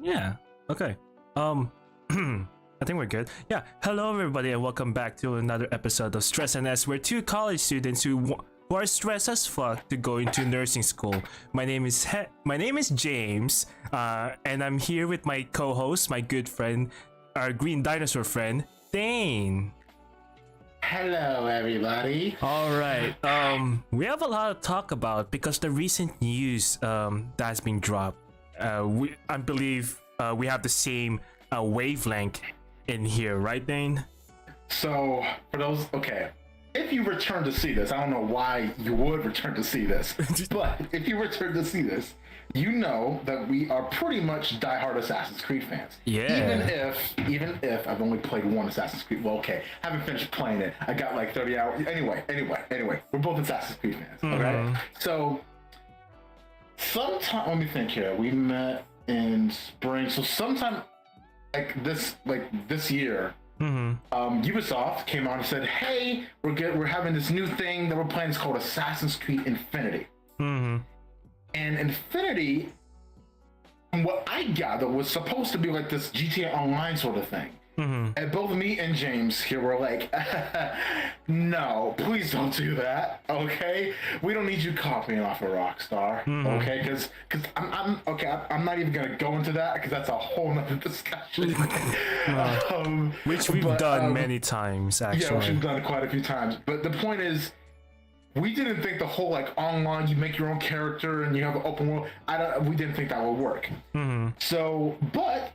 Yeah. Okay. I think we're good. Yeah. Hello, everybody, and welcome back to another episode of StressedNS, where two college students who are stressed as fuck to go into nursing school. My name is James, and I'm here with my co-host, my good friend, our green dinosaur friend, Daine. Hello, everybody. All right. We have a lot to talk about because the recent news that's been dropped. I believe we have the same wavelength in here, right, Daine? So, for those, okay, if you return to see this, I don't know why you would return to see this, but if you return to see this, you know that we are pretty much diehard Assassin's Creed fans. Yeah. Even if I've only played one Assassin's Creed. Well, okay, haven't finished playing it. I got like 30 hours. Anyway, we're both Assassin's Creed fans. Okay, so sometime, let me think here. We met in spring, so sometime like this year. Ubisoft came on and said, "Hey, we're having this new thing that we're playing. It's called Assassin's Creed Infinity." And Infinity, from what I gathered, was supposed to be like this GTA Online sort of thing. And both me and James here were like, "No, please don't do that. Okay, we don't need you copying off of Rockstar. Okay, because I'm not even gonna go into that because that's a whole nother discussion. Which we've done many times, actually. Yeah, which we've done quite a few times. But the point is, we didn't think the whole like online, you make your own character and you have an open world. We didn't think that would work. So, but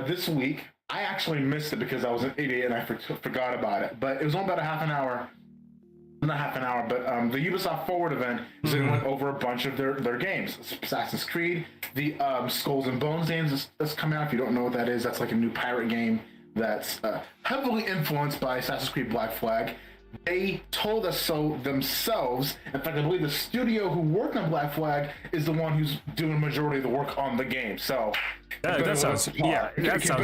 this week I actually missed it because I was an idiot and I forgot about it. But it was only about a half an hour, not half an hour, but the Ubisoft Forward event. They went over a bunch of their games. Assassin's Creed, the Skulls and Bones games that's coming out. If you don't know what that is, that's like a new pirate game that's heavily influenced by Assassin's Creed Black Flag. They told us so themselves. In fact, I believe the studio who worked on Black Flag is the one who's doing the majority of the work on the game. So that sounds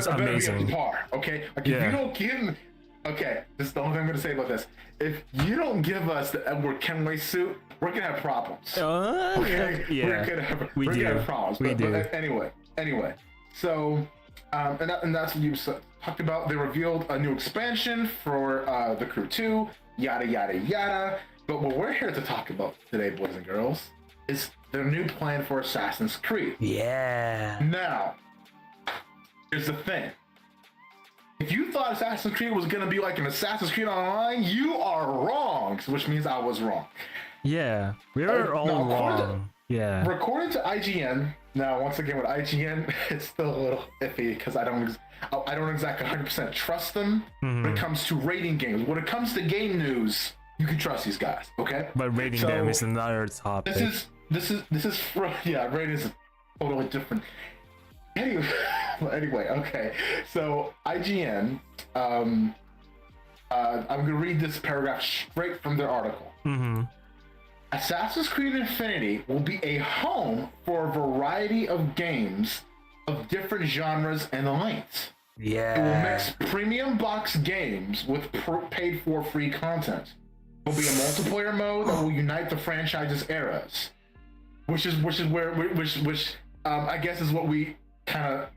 amazing. Par, okay, like if you don't give, okay, this is the only thing I'm going to say about this. If you don't give us the Edward Kenway suit, we're gonna have problems. Okay, yeah, we're gonna have problems. But anyway. So, and that's what you talked about. They revealed a new expansion for the Crew 2, yada yada yada. But what we're here to talk about today, boys and girls, is their new plan for Assassin's Creed. Yeah. Now, here's the thing. If you thought Assassin's Creed was gonna be like an Assassin's Creed Online, you are wrong. Which means I was wrong. Yeah, we are all wrong. According to IGN. Now, once again, with IGN, it's still a little iffy because I don't exactly 100% trust them when it comes to rating games. When it comes to game news, you can trust these guys, okay? But rating them is another topic. This is rating is totally different. Anyway, okay. So IGN, I'm gonna read this paragraph straight from their article. Assassin's Creed Infinity will be a home for a variety of games of different genres and lengths. Yeah. It will mix premium box games with paid for free content. There will be a multiplayer mode that will unite the franchise's eras, which I guess is what we that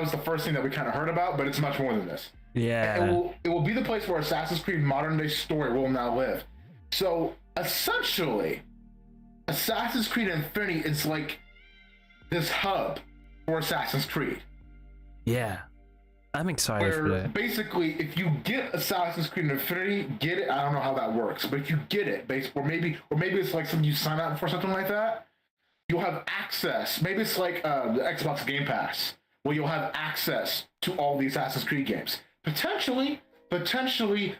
was the first thing that we kind of heard about, but it's much more than this. Yeah. It will be the place where Assassin's Creed modern day story will now live. So essentially, Assassin's Creed Infinity is like this hub for Assassin's Creed. Yeah. I'm excited for that. Basically, if you get Assassin's Creed Infinity, get it. I don't know how that works, but if you get it, or maybe it's like something you sign up for, something like that, you'll have access. Maybe it's like the Xbox Game Pass, where you'll have access to all these Assassin's Creed games. Potentially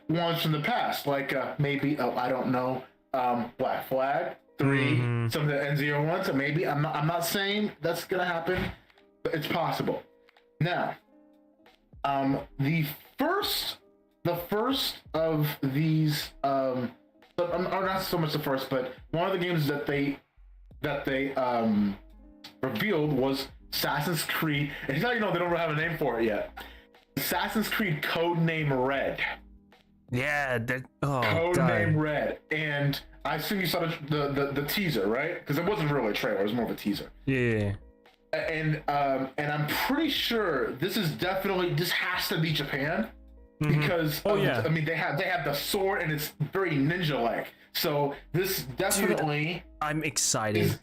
ones from the past, like maybe I don't know, Black Flag 3, some of the NZO ones. So maybe I'm not saying that's gonna happen, but it's possible. Now, the first of these, or not so much the first, but one of the games that they revealed was Assassin's Creed. And how you know they don't have a name for it yet. Assassin's Creed Codename Red. Yeah, Codename Red. And I assume you saw the teaser, right? Because it wasn't really a trailer; it was more of a teaser. Yeah. and I'm pretty sure this has to be Japan because I mean they have the sword and it's very ninja like. So this definitely. Dude, I'm excited.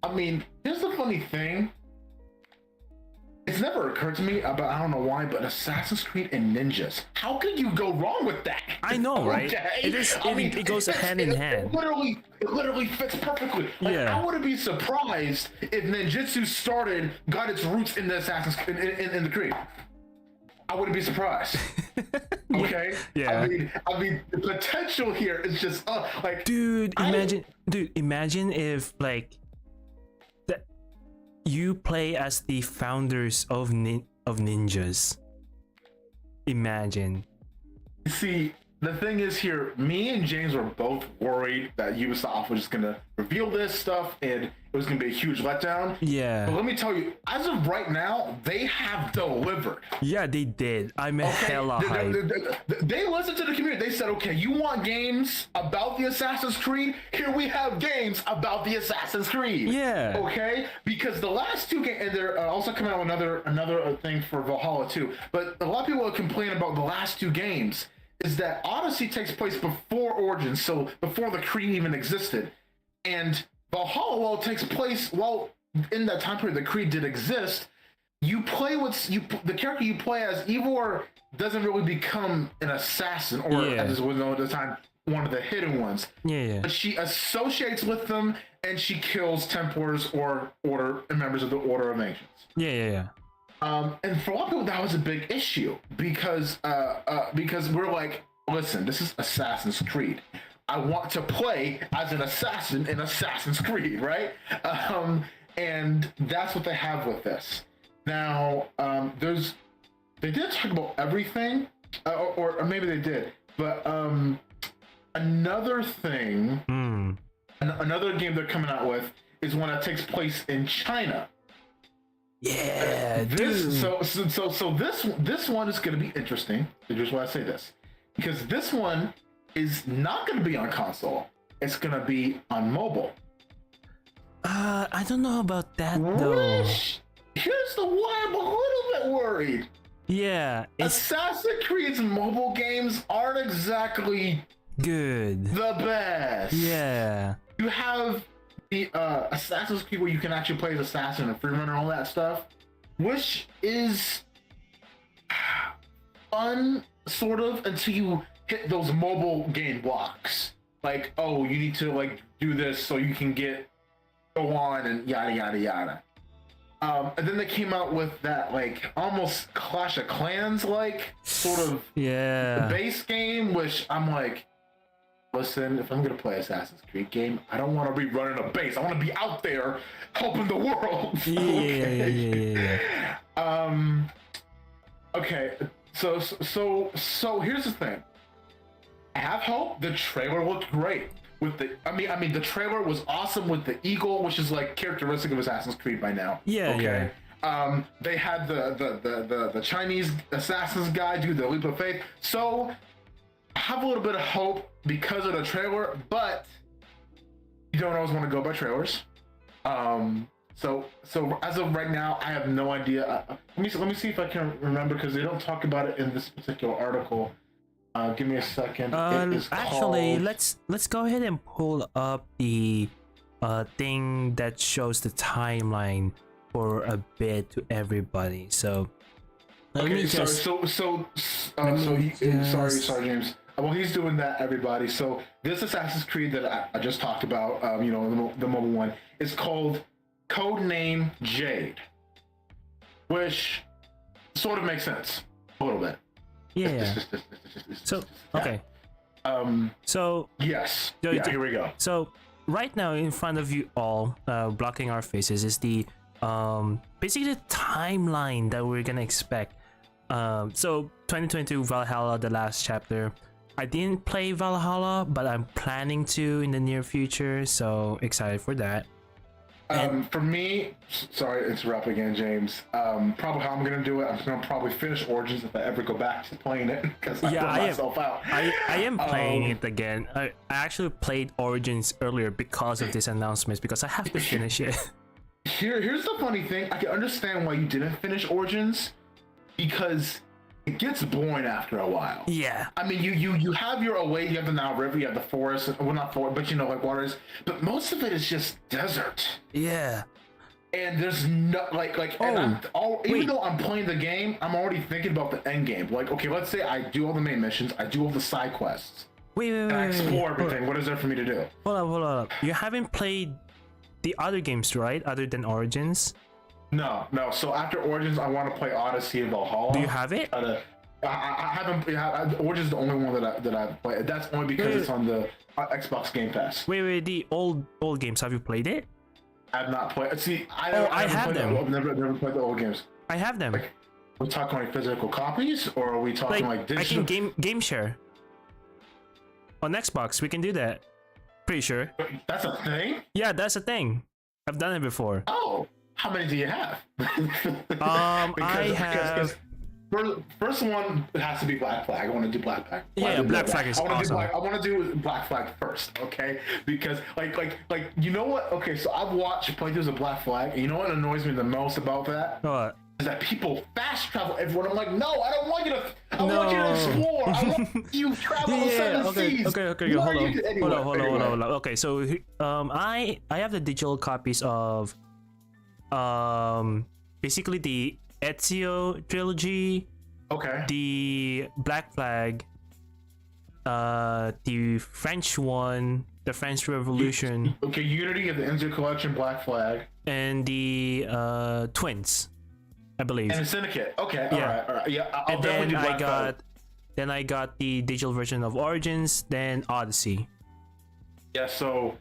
I mean, here's the funny thing. It's never occurred to me about, I don't know why, but Assassin's Creed and ninjas. How could you go wrong with that? I know, right? Okay? It goes hand in hand. It literally fits perfectly. Like, Yeah. I wouldn't be surprised if ninjutsu got its roots in the in the Creed. I wouldn't be surprised. Okay? Yeah. I mean, the potential here is just like. Dude, imagine if like that you play as the founders of ninjas. Imagine. See, the thing is here, me and James were both worried that Ubisoft was just gonna reveal this stuff and it was gonna be a huge letdown. Yeah. But let me tell you, as of right now, they have delivered. Yeah, they did. I'm hella hyped. They listened to the community. They said, okay, you want games about the Assassin's Creed? Here we have games about the Assassin's Creed. Yeah. Okay? Because the last two games, and they're also coming out with another thing for Valhalla too. But a lot of people are complaining about the last two games is that Odyssey takes place before Origins, so before the Creed even existed. And Valhalla, while it takes place, in that time period the Creed did exist, the character you play as, Eivor, doesn't really become an assassin, or as it was known at the time, one of the hidden ones. Yeah. But she associates with them, and she kills Templars or members of the Order of Ancients. Yeah. And for a lot of people, that was a big issue because we're like, listen, this is Assassin's Creed. I want to play as an assassin in Assassin's Creed, right? And that's what they have with this. Now, they didn't talk about everything, or maybe they did, but another thing, another game they're coming out with is one that takes place in China. Yeah, this one is going to be interesting. Here's why I say this, because this one is not going to be on console. It's going to be on mobile. I don't know about that though. Here's the why I'm a little bit worried. Yeah, Assassin's Creed's mobile games aren't exactly good. The best. Yeah. You have the Assassin's Creed where you can actually play as assassin and free runner and all that stuff, which is fun sort of until you hit those mobile game blocks. Like, oh, you need to like do this so you can go on and yada yada yada. And then they came out with that like almost Clash of Clans like sort of base game, which I'm like, listen, if I'm gonna play Assassin's Creed game, I don't want to be running a base. I want to be out there helping the world. Okay. So here's the thing. I have hope. The trailer looked great. The trailer was awesome with the eagle, which is like characteristic of Assassin's Creed by now. Yeah. They had the Chinese assassins guy do the leap of faith. So I have a little bit of hope because of the trailer, but you don't always want to go by trailers. So as of right now, I have no idea. Let me see if I can remember, because they don't talk about it in this particular article. Give me a second. Actually, let's go ahead and pull up the thing that shows the timeline for a bit to everybody. So sorry, James. Well, he's doing that, everybody. So this Assassin's Creed that I just talked about, the mobile one, is called Codename Jade, which sort of makes sense a little bit. Yeah. So okay. So yes. Here we go. So right now in front of you all, blocking our faces, is the basically the timeline that we're gonna expect. So 2022 Valhalla, the last chapter. I didn't play Valhalla, but I'm planning to in the near future, so excited for that. For me, sorry to interrupt again, James. Probably how I'm gonna do it, I'm gonna probably finish Origins if I ever go back to playing it, because I put myself out. I am playing it again. I actually played Origins earlier because of this announcement, because I have to finish it. here's the funny thing. I can understand why you didn't finish Origins, because it gets boring after a while. Yeah. I mean, you have your away, you have the Nile River, you have the forest. Well, not forest, but you know, like waters. But most of it is just desert. Yeah. And there's no even though I'm playing the game, I'm already thinking about the end game. Like, okay, let's say I do all the main missions, I do all the side quests, Wait. I explore everything. What is there for me to do? Hold up. You haven't played the other games, right? Other than Origins? No. So after Origins, I want to play Odyssey and Valhalla. Do you have it? I haven't. Origins is the only one that I've played. That's only because it's on the Xbox Game Pass. Wait. The old games. Have you played it? I've not played. See, I have them. I've never played the old games. I have them. Like, are we talking like physical copies, or are we talking like digital? I can game share on Xbox. We can do that. Pretty sure. That's a thing? Yeah, that's a thing. I've done it before. Oh, how many do you have? I have. First one has to be Black Flag. I want to do Black Flag. Yeah, Black Flag is awesome. I want to do Black Flag first, okay? Because like you know what? Okay, so I've watched playthroughs of Black Flag, and you know what annoys me the most about that? What? Is that people fast travel everywhere. I'm like, no, I don't want you to. I want you to explore. I want you to travel the seven seas. Okay. Hold on. Okay, so I have the digital copies of basically the Ezio trilogy. Okay. The Black Flag. The French one, the French Revolution. Okay, Unity of the Ezio Collection, Black Flag, and the Twins, I believe. And the Syndicate. Okay. Yeah. All right. Yeah. I'll and definitely then do Black Flag. I got the digital version of Origins, then Odyssey. Yeah. So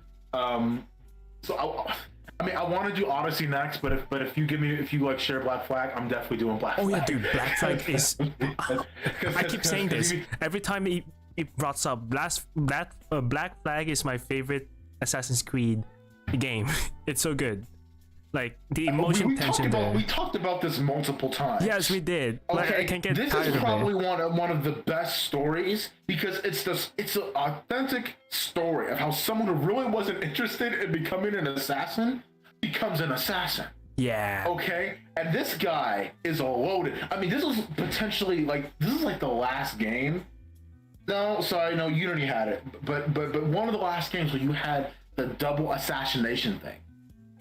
I mean, I want to do Odyssey next, but if you like share Black Flag, I'm definitely doing Black Flag. Oh yeah, dude, Black Flag is. I keep saying this every time it brought up. Black Flag is my favorite Assassin's Creed game. It's so good. Like the emotion tension there. We talked about this multiple times. Yes, we did. Okay, like, I can't get this tired is probably of it. one of the best stories because it's an authentic story of how someone who really wasn't interested in becoming an assassin becomes an assassin. Yeah. Okay, and this guy is loaded. I mean, this is potentially like the last game. No, sorry, no, Unity had it, but one of the last games where you had the double assassination thing.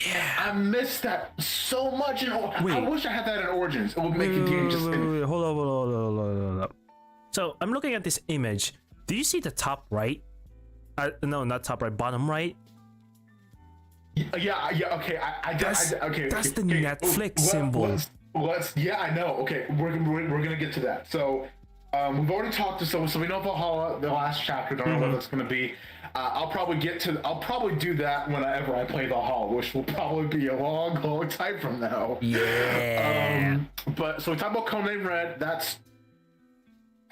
Yeah. I missed that so much. I wish I had that in Origins. It would make the game just. Hold up. So I'm looking at this image. Do you see the top right? No, not top right. Bottom right. Yeah. Okay. That's the Netflix symbol. Yeah, I know. Okay, we're gonna get to that. So, we've already talked to so we know Valhalla, the last chapter. Don't know what that's gonna be. I'll probably do that whenever I play Valhalla, which will probably be a long time from now. Yeah. But so we talk about Codename Red.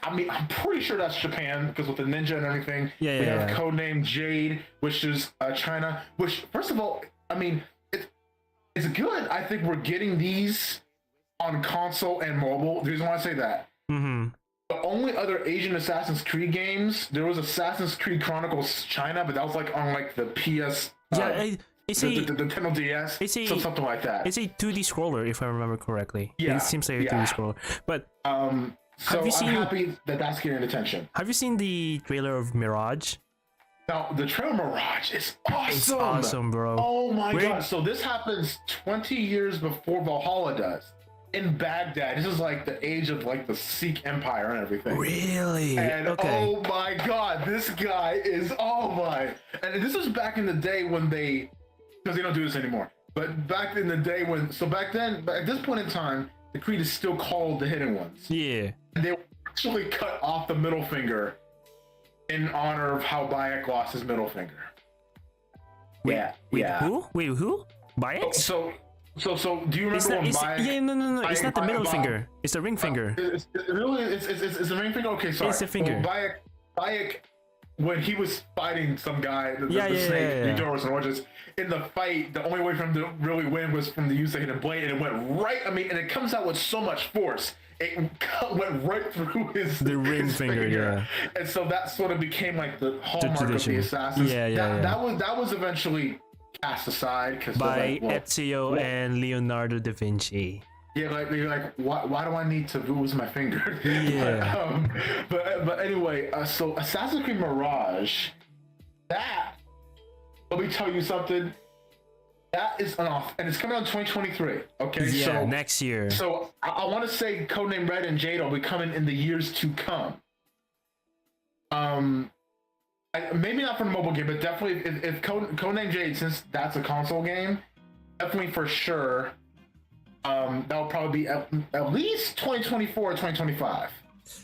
I'm pretty sure that's Japan because with the ninja and everything. Yeah. We have Codename Jade, which is China. Which, first of all, I mean, it's good. I think we're getting these on console and mobile. The reason why I say that. Mm-hmm. The only other Asian Assassin's Creed games, there was Assassin's Creed Chronicles China, but that was like on like the PS. It's the Nintendo DS. So something like that. It's a 2D scroller, if I remember correctly. Yeah, it seems like a 2D scroller. But so I'm happy that that's getting attention. Have you seen the trailer of Mirage? Now the trailer Mirage is awesome. It's awesome, bro. Oh my god! So this happens 20 years before Valhalla does. In Baghdad, this is like the age of like the Sikh Empire and everything. Really? And oh my god, this guy is and this was back in the day when because they don't do this anymore. But back in the day back then, at this point in time, the Creed is still called the Hidden Ones. Yeah. And they actually cut off the middle finger in honor of how Bayek lost his middle finger. Wait, who? Bayek? So do you remember when Bayek... Yeah, no. It's not the middle finger. It's the ring finger. It's the ring finger? Okay, sorry. It's the finger. Well, Bayek, when he was fighting some guy, the snake, Eudoros and Origins, in the fight, the only way for him to really win was from the use of hidden blade, and it went right... I mean, and it comes out with so much force. It went right through his ring finger, yeah. And so that sort of became like the hallmark of the assassins. Yeah. That was eventually cast aside because by Ezio and Leonardo da Vinci. Yeah, like you're like, why do I need to lose my finger? Yeah. but anyway, so Assassin's Creed Mirage, that, let me tell you something, that is off, and it's coming out in 2023. Okay, Yeah, so next year. So I want to say Codename Red and Jade will be coming in the years to come. Maybe not for the mobile game, but definitely if Codename Jade, since that's a console game, definitely for sure. That'll probably be at least 2024 or 2025.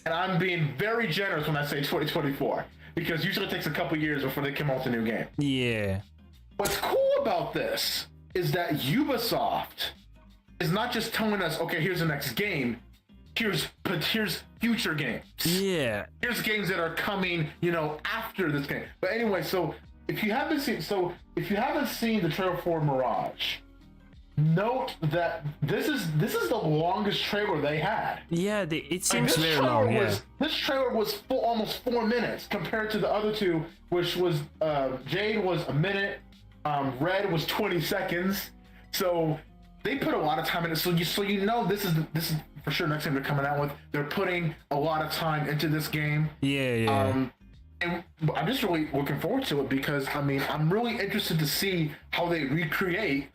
And I'm being very generous when I say 2024, because usually it takes a couple years before they come out with a new game. Yeah. What's cool about this is that Ubisoft is not just telling us, okay, here's the next game, here's future games. Yeah. Here's games that are coming, you know, after this game. But anyway, so if you haven't seen the trailer for Mirage, note that this is the longest trailer they had. Yeah, it seems very long. Yeah. This trailer was almost 4 minutes compared to the other two, which was Jade was a minute, Red was 20 seconds. So they put a lot of time in it. So you know this is for sure next game they're coming out with. They're putting a lot of time into this game. Yeah. And I'm just really looking forward to it because I mean I'm really interested to see how they recreate.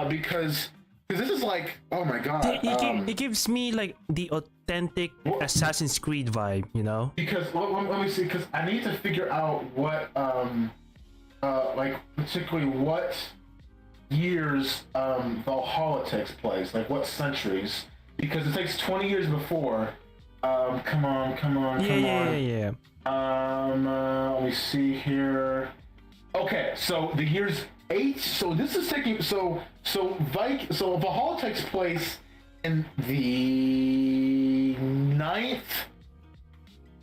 Because this is like, oh my god, it gives me like the authentic Assassin's Creed vibe, you know? Because let me see, because I need to figure out what like particularly what years Valhalla takes place, like what centuries, because it takes 20 years before. Come on. Yeah. Let me see here. Okay, so the years 8. So this is taking so Valhalla takes place in the 9th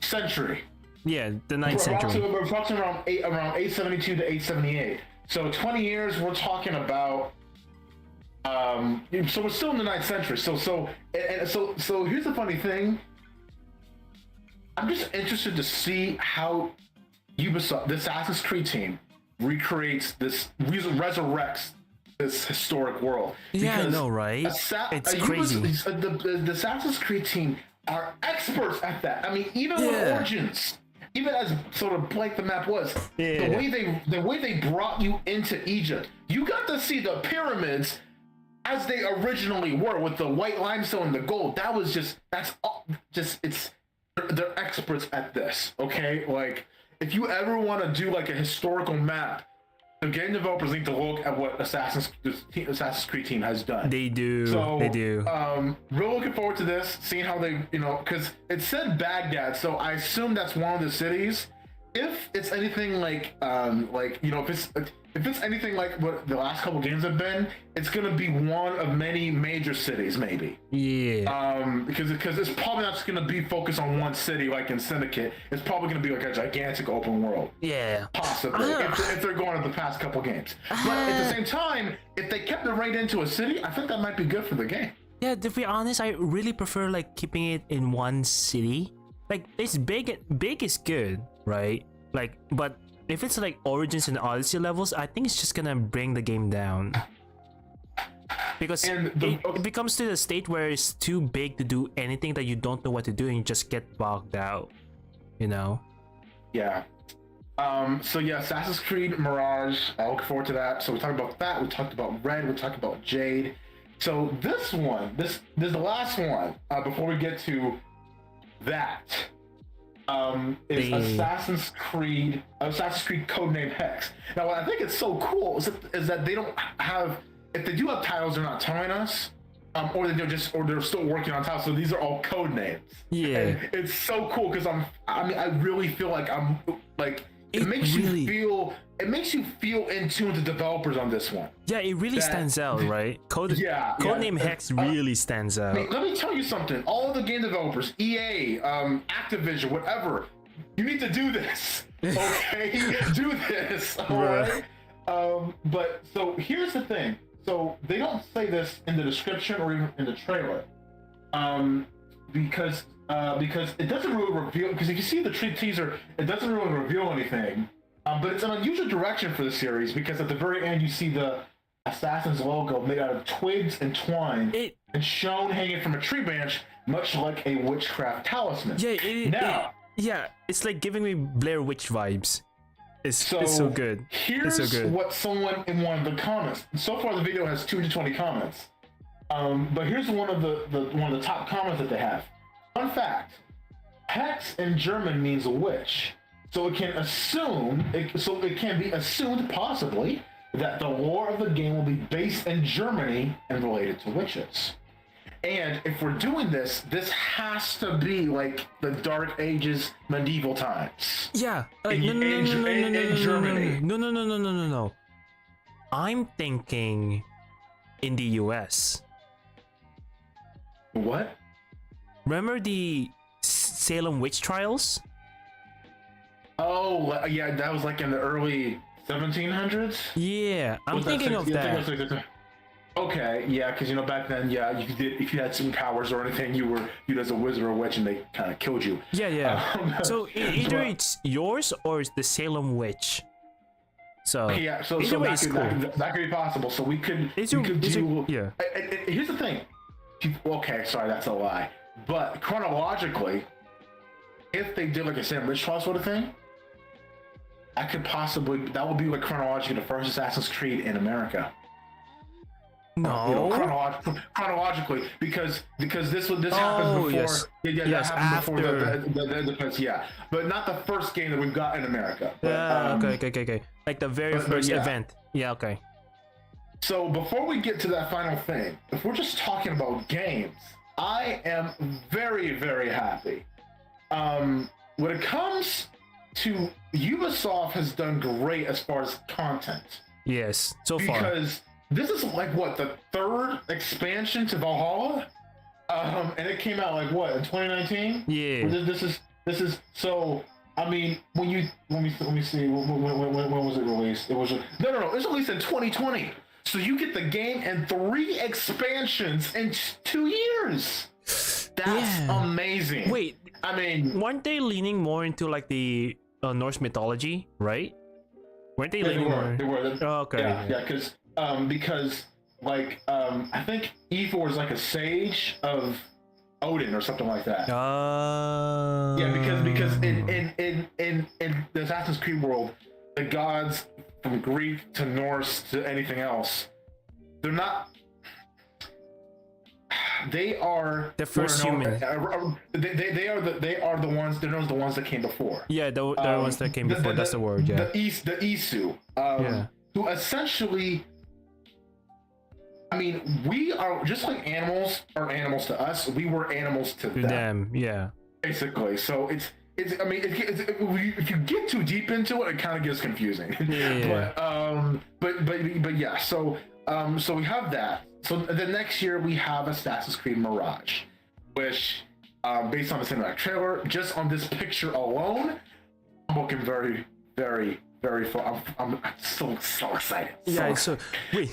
century. Yeah, the 9th century. We're approximately around 872 to 878. So 20 years. We're talking about. So we're still in the 9th century. So here's the funny thing. I'm just interested to see how Ubisoft, the Assassin's Creed team, recreates this, resurrects this historic world. Yeah, I know, right? It's crazy. The Assassin's Creed team are experts at that. I mean, even with Origins, even as sort of blank the map was, the way they brought you into Egypt, you got to see the pyramids as they originally were with the white limestone and the gold. They're experts at this. Okay, like. If you ever want to do like a historical map, the game developers need to look at what Assassin's Creed team has done. They do. Real looking forward to this, seeing how they, because it said Baghdad, so I assume that's one of the cities. If it's anything like if it's anything like what the last couple games have been, it's gonna be one of many major cities, maybe. Yeah. Because it's probably not just gonna be focused on one city like in Syndicate. It's probably gonna be like a gigantic open world. Yeah. Possibly, if they're going to the past couple games. But at the same time, if they kept it right into a city, I think that might be good for the game. Yeah, to be honest, I really prefer like keeping it in one city. Like it's big is good, right? Like, but if it's like Origins and Odyssey levels, I think it's just gonna bring the game down. Because it becomes to the state where it's too big to do anything that you don't know what to do and you just get bogged out, you know? Yeah. So yeah, Assassin's Creed Mirage, I look forward to that. So we talked about that, we talked about Red, we talked about Jade. So this is the last one, before we get to that. Is Assassin's Creed Codename Hex. Now, what I think it's so cool is that they don't have, if they do have titles, they're not telling us, or they're still working on titles. So these are all code names. Yeah, and it's so cool because I really feel like I'm like it makes you feel in tune with the developers on this one. Yeah, it really stands out, right? Codename Hex really stands out. Let me tell you something. All of the game developers, EA, Activision, whatever, you need to do this. Okay, do this. All right. But so here's the thing. So they don't say this in the description or even in the trailer, because it doesn't really reveal. Because if you see the teaser, it doesn't really reveal anything. But it's an unusual direction for the series because at the very end you see the Assassin's logo made out of twigs and twine and shown hanging from a tree branch, much like a witchcraft talisman. Yeah, it's like giving me Blair Witch vibes. It's so good. Here's it's so good. what someone in one of the comments. So far, the video has 220 comments. But here's one of the top comments that they have. Fun fact: Hex in German means witch, so it can be assumed possibly that the lore of the game will be based in Germany and related to witches. And if we're doing this has to be like the Dark Ages, medieval times. Yeah. In Germany. No. I'm thinking in the US. What? Remember the Salem witch trials? Oh, yeah, that was like in the early 1700s? Yeah, I'm thinking of that. Okay, yeah, because back then, yeah, if you had some powers or anything, you as a wizard or a witch, and they kind of killed you. Yeah. So either it's yours or it's the Salem witch. So yeah, so either way is cool. That could be possible. So we could do. Yeah. Here's the thing. Okay, sorry, that's a lie. But chronologically, if they did like a Salem witch trial sort of thing, that would be like chronologically the first Assassin's Creed in America. No, chronologically, because this happens before. Yes. That happened after. Before the but not the first game that we've got in America. But, Okay. Like the very first event. Yeah, okay. So before we get to that final thing, if we're just talking about games, I am very, very happy. When it comes to Ubisoft, has done great as far as content. Yes, so far. Because this is like what, the third expansion to Valhalla, and it came out like what, in 2019? Yeah. This is so. I mean, let me see. When was it released? It was no. It was released in 2020. So you get the game and 3 expansions in 2 years. That's amazing. Wait, I mean, weren't they leaning more into like the Norse mythology, right? Weren't they leaning more? They were. Oh, okay. Yeah, because like I think Efor is like a sage of Odin or something like that. Yeah, because in the Assassin's Creed world, the gods from Greek to Norse to anything else, they're not. They are the first human. They are the ones. They're known as the ones that came before. Yeah, the ones that came before. That's the word. Yeah. The Isu. Who essentially. I mean, we are just like animals are animals to us. We were animals to them. Yeah. Basically, so it's. I mean, if you get too deep into it, it kind of gets confusing. Yeah. But yeah. So we have that. So the next year we have Assassin's Creed Mirage, which, based on the cinematic trailer, just on this picture alone, I'm looking very, very, very fun. I'm so excited. Yeah. So wait.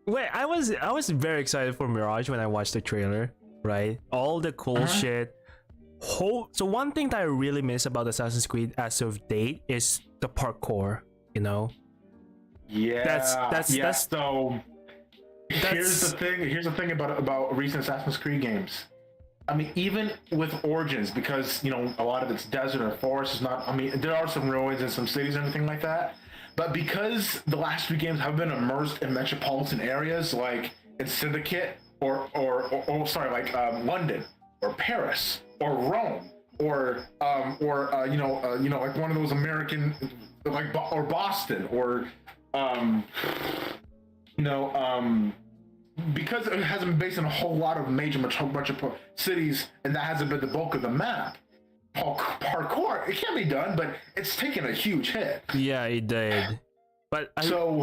Wait. I was very excited for Mirage when I watched the trailer. Right. All the cool shit. So one thing that I really miss about Assassin's Creed as of date is the parkour. You know. Yeah. So here's the thing about recent Assassin's Creed games. I mean, even with Origins, because a lot of it's desert and forest is not. I mean, there are some ruins and some cities and everything like that. But because the last 3 games have been immersed in metropolitan areas like in Syndicate or London or Paris or Rome or like one of those American or Boston or because it hasn't been based in a whole lot of major metropolitan cities, and that hasn't been the bulk of the map. Parkour, it can be done, but it's taken a huge hit. Yeah, it did. But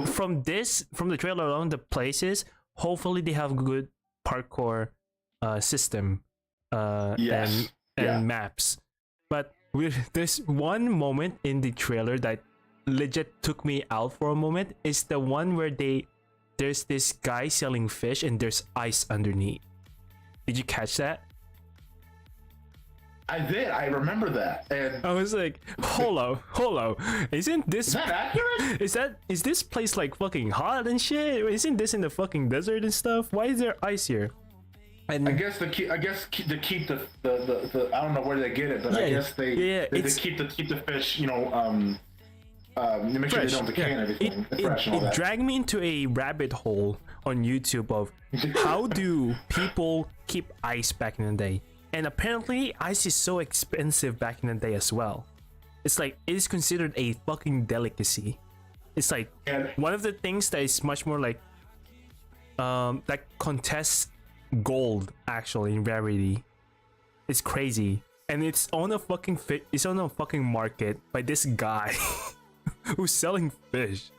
from the trailer alone, the places, hopefully they have good parkour system and maps. But there's one moment in the trailer that legit took me out for a moment. Is the one where there's this guy selling fish and there's ice underneath. Did you catch that? I did. I remember that. And I was like, hold on. Isn't this is that accurate? is this place like fucking hot and shit? Isn't this in the fucking desert and stuff? Why is there ice here? And I guess to keep the I don't know where they get it, but I guess they keep the fish, you know, make sure they don't decay and everything. It dragged me into a rabbit hole on YouTube of how do people keep ice back in the day. And apparently, ice is so expensive back in the day as well. It's like, it is considered a fucking delicacy. It's like, one of the things that is much more like, that contests gold, actually, in rarity. It's crazy. And it's on a fucking market by this guy who's selling fish.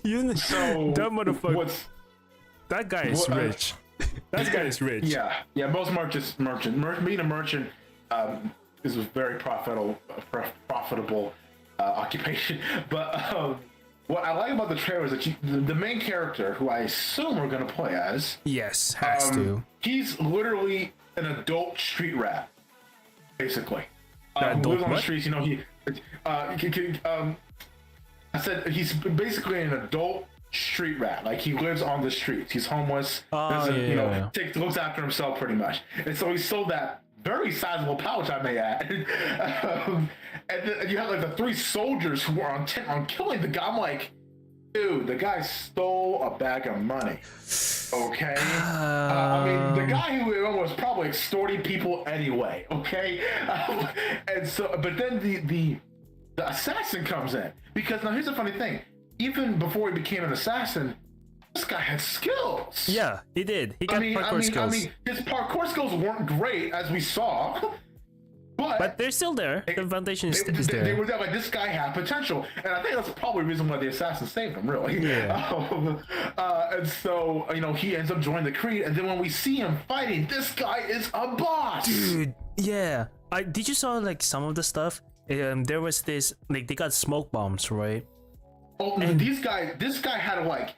You know, that motherfucker. That guy is rich. That guy is rich. Yeah. Most merchants, being a merchant is a very profitable occupation. But what I like about the trailer is that the main character, who I assume we're gonna play as, has to. He's literally an adult street rat, basically. Adult lives on the what? streets. You know, I said he's basically an adult street rat. Like, he lives on the streets. He's homeless. Looks after himself pretty much. And so he sold that very sizable pouch, I may add. And then you have like the 3 soldiers who are intent on killing the guy. I'm like, dude, the guy stole a bag of money. Okay. I mean, the guy who was probably extorting people anyway. Okay. And so, but then the assassin comes in, because now here's the funny thing. Even before he became an assassin, this guy had skills. Yeah, he did. He got parkour skills. I mean, his parkour skills weren't great, as we saw, but they're still there. The foundation is there. They were there. Like, this guy had potential, and I think that's probably the reason why the assassin saved him. Really. Yeah. And so, you know, he ends up joining the Creed, and then when we see him fighting, this guy is a boss. Dude, yeah. Did you saw like some of the stuff? There was this, like, they got smoke bombs, right? Oh, and this guy had like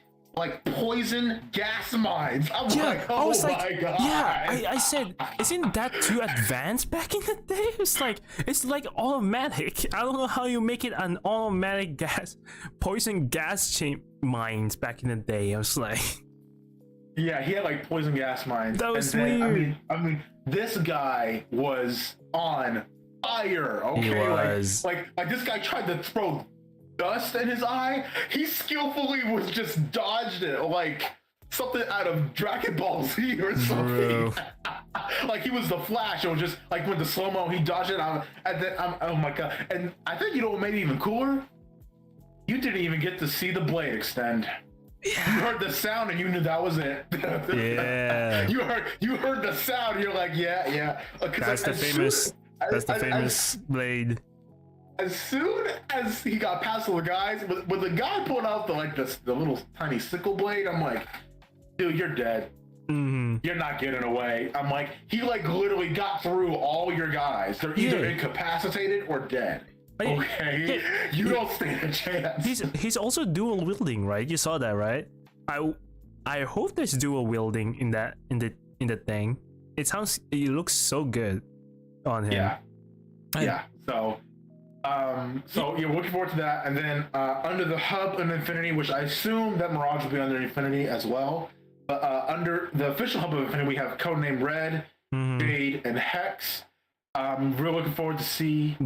poison gas mines. I was like, my god. Yeah, I said, isn't that too advanced back in the day? It's like automatic. I don't know how you make it an automatic poison gas chain mines back in the day. I was like, yeah, he had like poison gas mines. That was weird. I mean, this guy was on fire. Okay, he was. Like this guy tried to throw dust in his eye. He skillfully was just dodged it like something out of Dragon Ball Z or something. Like, he was the Flash. It was just like, when the slow-mo, he dodged it. Oh my god. And I think, you know what made it even cooler? You didn't even get to see the blade extend. Yeah. You heard the sound and you knew that was it. Yeah. you heard the sound. You're like, yeah. That's the famous blade. As soon as he got past all the guys, when the guy pulled out the little tiny sickle blade, I'm like, dude, you're dead. Mm-hmm. You're not getting away. I'm like, he like literally got through all your guys. They're either incapacitated or dead. Okay, you don't stand a chance. He's also dual wielding, right? You saw that, right? I hope there's dual wielding in the thing. It looks so good on him. Yeah. So you're looking forward to that, and then under the hub in Infinity, which I assume that Mirage will be under Infinity as well. But under the official hub of Infinity, we have Codename Red, Jade, and Hex. We're looking forward to see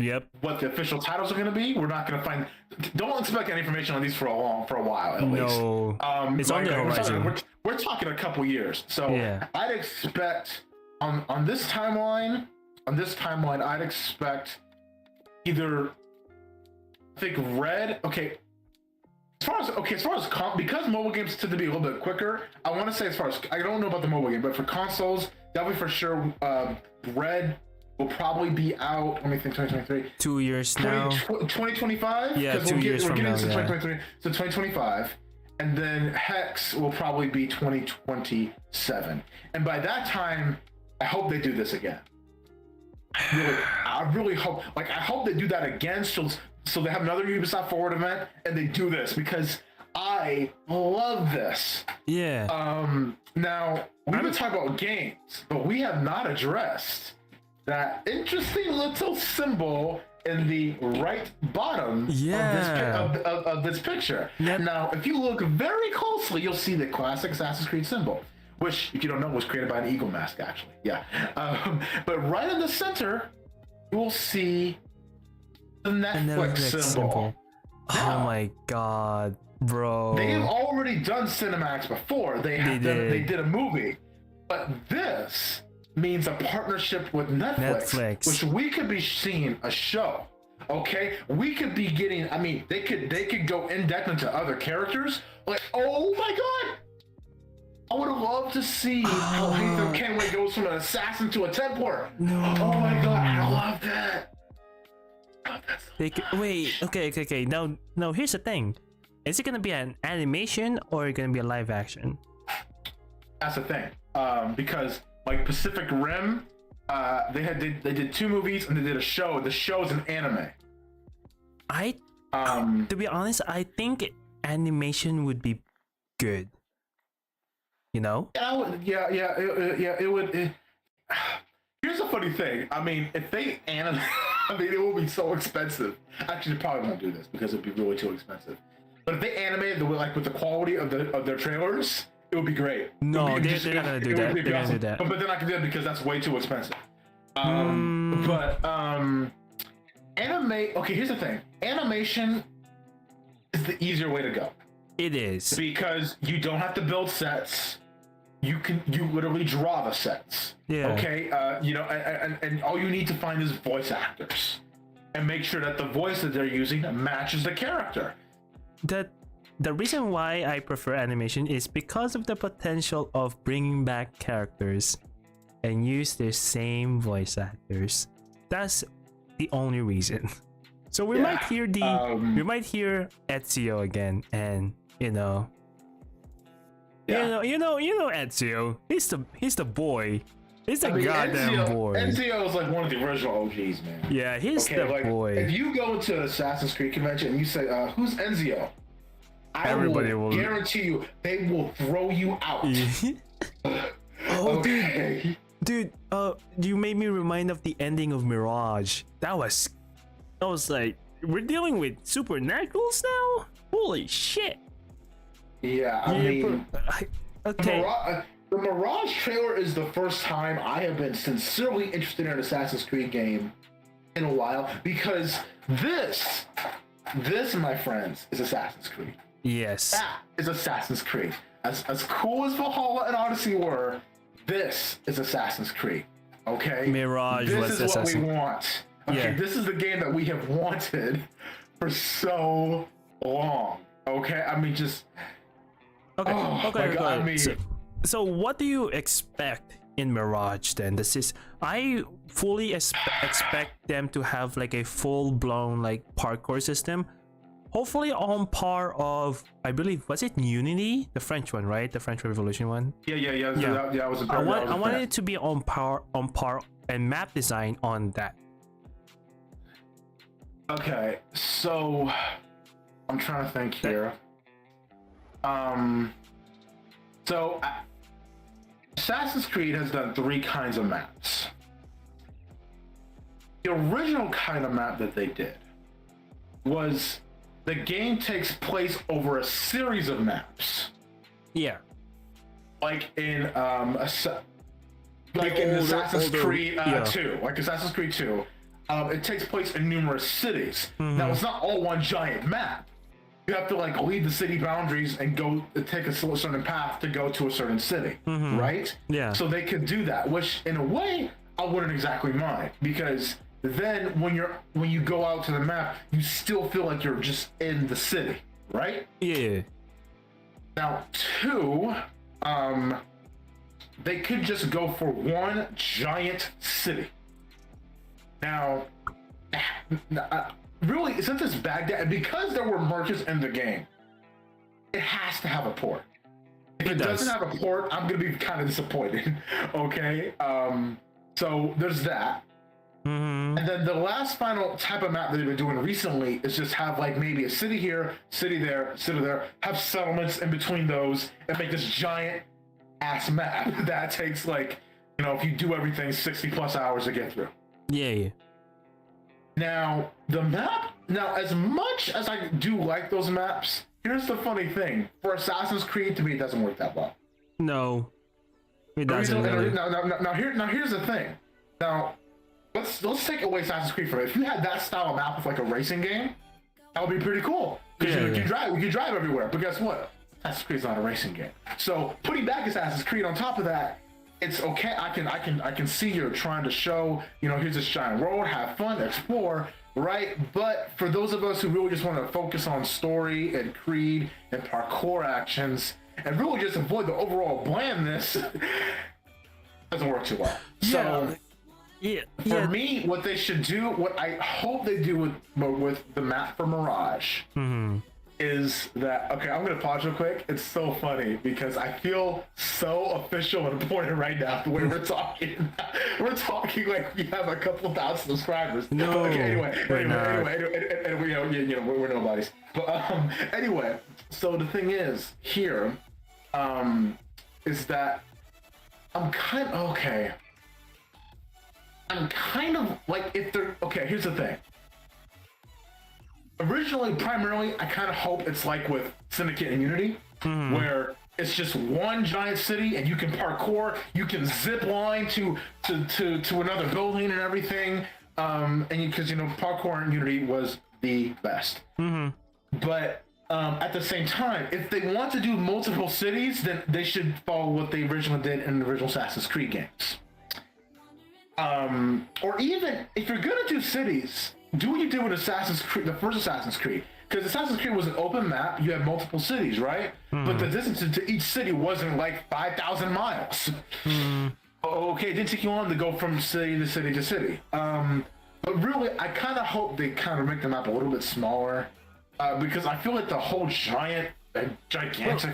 what the official titles are going to be. We're not going to find. Don't expect any information on these for a while at least. No, it's on the horizon. We're talking a couple years, so I'd expect on this timeline. I'd expect either, I think, Red. Okay. As far as because mobile games tend to be a little bit quicker, I want to say, as far as, I don't know about the mobile game, but for consoles, definitely for sure, Red will probably be out. Let me think. 2023. 2 years now. 2025. Yeah, 2 years from now. 2023, so 2025, and then Hex will probably be 2027. And by that time, I hope they do this again. I really hope. I hope they do that again. So they have another Ubisoft Forward event and they do this, because I love this. Yeah. Now we've been talking about games, but we have not addressed that interesting little symbol in the right bottom of this picture. Yep. Now, if you look very closely, you'll see the classic Assassin's Creed symbol, which, if you don't know, was created by an eagle mask, actually. Yeah. But right in the center, you will see the Netflix symbol. Oh my god, bro. They've already done cinematics before. They did a movie. But this means a partnership with Netflix, which we could be seeing a show. Okay, we could be getting. I mean, they could go in depth into other characters. Like, oh my god, I would have loved to see how Ethan Kenway goes from an assassin to a Templar. No. Oh my god, I love that. Wait, okay. Now here's the thing: is it gonna be an animation or gonna be a live action? That's the thing, because like Pacific Rim, they did 2 movies and they did a show. The show is an anime. To be honest, I think animation would be good. You know? Yeah. It would. Here's the funny thing. I mean, if they animate, I mean, it will be so expensive. Actually, they probably won't do this because it'd be really too expensive. But if they animate with the quality of their trailers, it would be great. No, they're not gonna do that. They're gonna do that. But they're not gonna do it because that's way too expensive. Animate. Okay, here's the thing. Animation is the easier way to go. It is because you don't have to build sets. You literally draw the sets. Yeah. Okay. And all you need to find is voice actors, and make sure that the voice that they're using matches the character. The reason why I prefer animation is because of the potential of bringing back characters and use their same voice actors. That's the only reason. So we might hear Ezio again, and you know Ezio. He's the boy. He's the goddamn boy. Ezio is like one of the original OGs, man. Yeah, he's the boy. If you go to an Assassin's Creed convention and you say, "Who's Ezio?" Everybody will guarantee you they will throw you out. Okay. Dude, you made me remind of the ending of Mirage. I was like, we're dealing with supernaturals now? Holy shit. Yeah, I mean, okay. The Mirage trailer is the first time I have been sincerely interested in an Assassin's Creed game in a while, because this, my friends, is Assassin's Creed. Yes. That is Assassin's Creed. As cool as Valhalla and Odyssey were, this is Assassin's Creed. Okay? Mirage was This is what we Assassin. want. Okay, this is the game that we have wanted for so long. Okay? I mean, just... Okay, okay. I mean, so what do you expect in Mirage then? I fully expect them to have like a full-blown like parkour system. Hopefully on par of, I believe, was it Unity? The French one, right? The French Revolution one? Yeah. I want it to be on par and map design on that. Okay, so I'm trying to think here. So Assassin's Creed has done 3 kinds of maps. The original kind of map that they did was the game takes place over a series of maps. Yeah. Like in Assassin's Creed 2. Like Assassin's Creed 2. It takes place in numerous cities. Mm-hmm. Now it's not all one giant map. You have to like leave the city boundaries and go take a certain path to go to a certain city, right? Yeah. So they could do that, which in a way I wouldn't exactly mind, because then when you go out to the map, you still feel like you're just in the city, right? Yeah. Now 2, they could just go for one giant city. Now, really, since it's Baghdad, because there were merchants in the game, it has to have a port. If it doesn't have a port, I'm gonna be kind of disappointed. Okay, so there's that. Mm-hmm. And then the last final type of map that they've been doing recently is just have like maybe a city here, city there, have settlements in between those, and make this giant ass map that takes like, if you do everything, 60 plus hours to get through. Yeah. Now, the map, as much as I do like those maps, here's the funny thing. For Assassin's Creed, to me, it doesn't work that well. No, it doesn't really. Now, here's the thing. Now, let's take away Assassin's Creed from it. If you had that style of map with like a racing game, that would be pretty cool. Because you drive everywhere. But guess what? Assassin's Creed's not a racing game. So putting back Assassin's Creed on top of that, it's okay. I can see you're trying to show, here's this giant world, have fun, explore, right? But for those of us who really just want to focus on story and Creed and parkour actions and really just avoid the overall blandness, it doesn't work too well. So for me, what they should do, what I hope they do with the map for Mirage, is that, okay, I'm gonna pause real quick. It's so funny because I feel so official and important right now the way we're talking. We're talking like we have a couple thousand subscribers. No, but okay, anyway, we're nobodies. But anyway, so the thing is here, is that I'm kind of like, if they're okay. Here's the thing. Originally, primarily, I kind of hope it's like with Syndicate and Unity, where it's just one giant city and you can parkour, you can zip line to another building and everything. Because parkour in Unity was the best. But at the same time, if they want to do multiple cities, then they should follow what they originally did in the original Assassin's Creed games. Or even if you're gonna do cities, do what you did with Assassin's Creed, the first Assassin's Creed, because Assassin's Creed was an open map. You had multiple cities, right? But the distance to each city wasn't like 5,000 miles. Okay, it didn't take you long to go from city to city to city. But really, I kind of hope they kind of make the map a little bit smaller, because I feel like the whole gigantic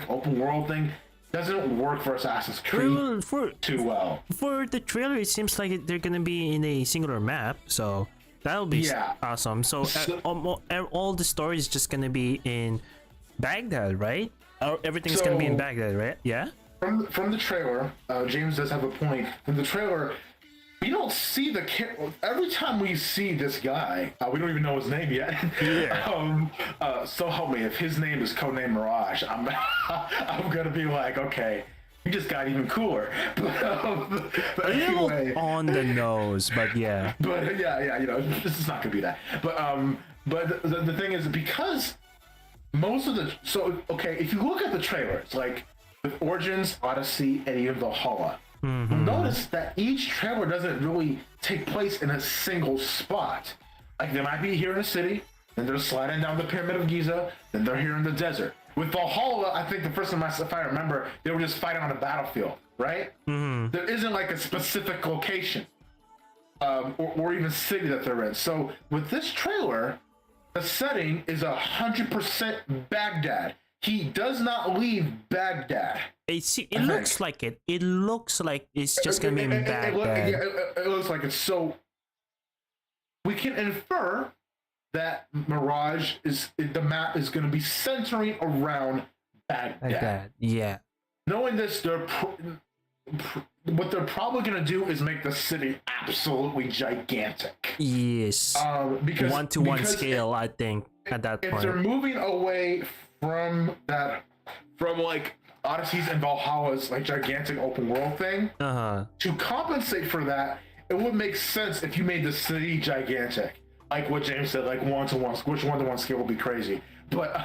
open world thing doesn't work for Assassin's Creed too well. For the trailer, it seems like they're gonna be in a singular map, so that'll be awesome. So all the story is just gonna be in Baghdad, right? Everything's gonna be in Baghdad, right? Yeah. From the trailer, James does have a point. In the trailer, we don't see every time we see this guy, we don't even know his name yet. Yeah. So help me, if his name is codename Mirage, I'm gonna be like, okay, he just got even cooler. But anyway, on the nose, but yeah. But yeah, this is not gonna be that. But the thing is, because most of if you look at the trailers, like with Origins, Odyssey, and even Valhalla. Notice that each trailer doesn't really take place in a single spot. Like they might be here in a city, then they're sliding down the Pyramid of Giza, then they're here in the desert. With Valhalla, I think the first time if I remember, they were just fighting on a battlefield, right? There isn't like a specific location or even city that they're in. So with this trailer, the setting is 100% Baghdad. He does not leave Baghdad. It looks like it. It looks like it's just gonna be in Baghdad. It looks like it's so. We can infer that Mirage the map is going to be centering around Baghdad. Yeah. Knowing this, what they're probably going to do is make the city absolutely gigantic. Yes. Because 1-to-1 scale, I think, at that point. If they're moving away from like Odyssey's and Valhalla's like gigantic open world thing, to compensate for that, it would make sense if you made the city gigantic, like what James said, like 1-to-1, which 1-to-1 scale would be crazy, but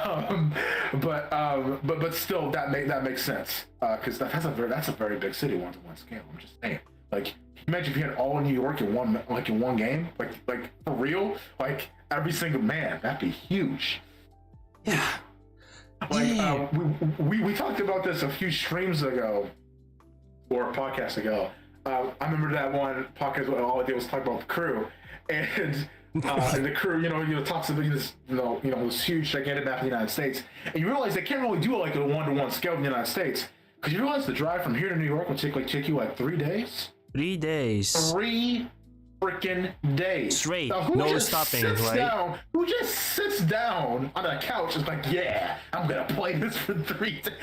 still that makes sense, because that's a very big city, 1-to-1 scale. I'm just saying, like, imagine if you had all of New York in one game, like for real, like every single man, that'd be huge. Yeah. Like we talked about this a few streams ago, or a podcast ago. I remember that one podcast where all I did was talk about the crew, and the crew, talks about this huge gigantic map in the United States, and you realize they can't really do it like a 1-to-1 scale in the United States, because you realize the drive from here to New York will take you like 3 days. 3 days. 3 freaking days. Straight. Now, no stopping, right? Who just sits down on a couch and is like, yeah, I'm gonna play this for 3 days.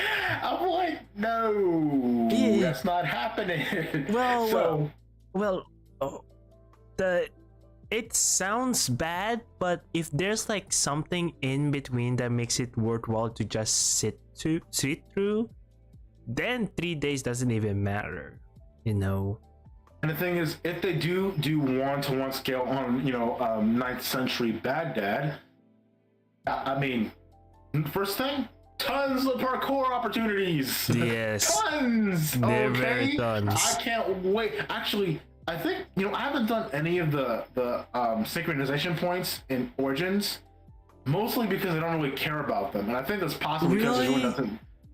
I'm like, no, that's not happening. The it sounds bad, but if there's like something in between that makes it worthwhile to just sit through, then 3 days doesn't even matter, you know. And the thing is, if they do 1-to-1 scale on 9th century Baghdad, I mean, first thing, tons of parkour opportunities. Yes. Tons. Never tons. I can't wait. Actually, I think I haven't done any of the synchronization points in Origins, mostly because I don't really care about them, and I think that's possibly because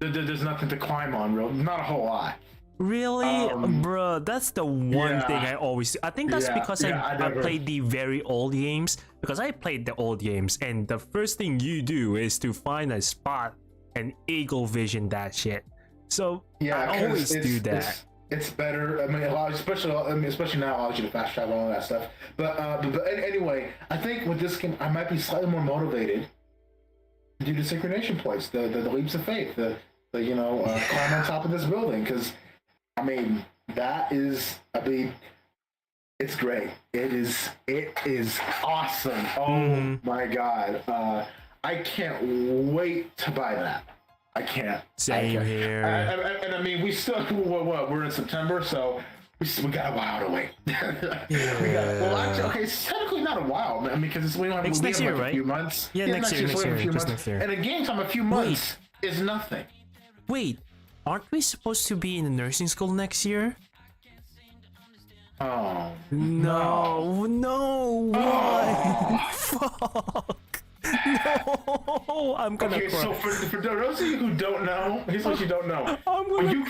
there's nothing to climb on. Not a whole lot. Really, bro? That's the one thing I always. I think that's because I played the very old games. Because I played the old games, and the first thing you do is to find a spot and eagle vision that shit. So I always do that. It's better. I mean, especially now, allows you to fast travel and all that stuff. But anyway, I think with this game, I might be slightly more motivated to do the synchronization plays, the leaps of faith, the climb on top of this building, because I mean it's great. It is awesome. Oh my god. I can't wait to buy that. I can't. Same here. And I mean, we still we're in September, so we got a while to wait. Actually, it's technically not a while. I mean, because we don't have next year, like right? a few months. Yeah, next year. Next year. And a game time, a few months is nothing. Wait, aren't we supposed to be in nursing school next year? Oh no! Why? Fuck! No, I'm gonna cry. So for those of you who don't know, here's what you don't know. When you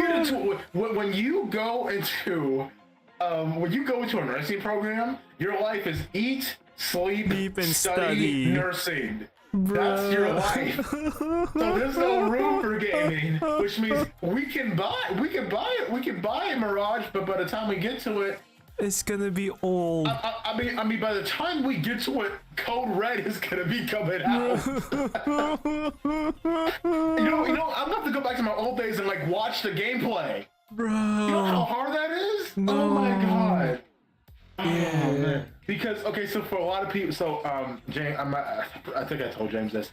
go into a nursing program, your life is eat, sleep, and study, nursing. That's your life. So there's no room for gaming, which means we can buy a Mirage, but by the time we get to it, it's gonna be old. I mean, by the time we get to it, Code Red is gonna be coming out. I'm gonna have to go back to my old days and like watch the gameplay. Bro, you know how hard that is? No. Oh my god. Yeah. Oh, man. Because so for a lot of people, James, I think I told James this.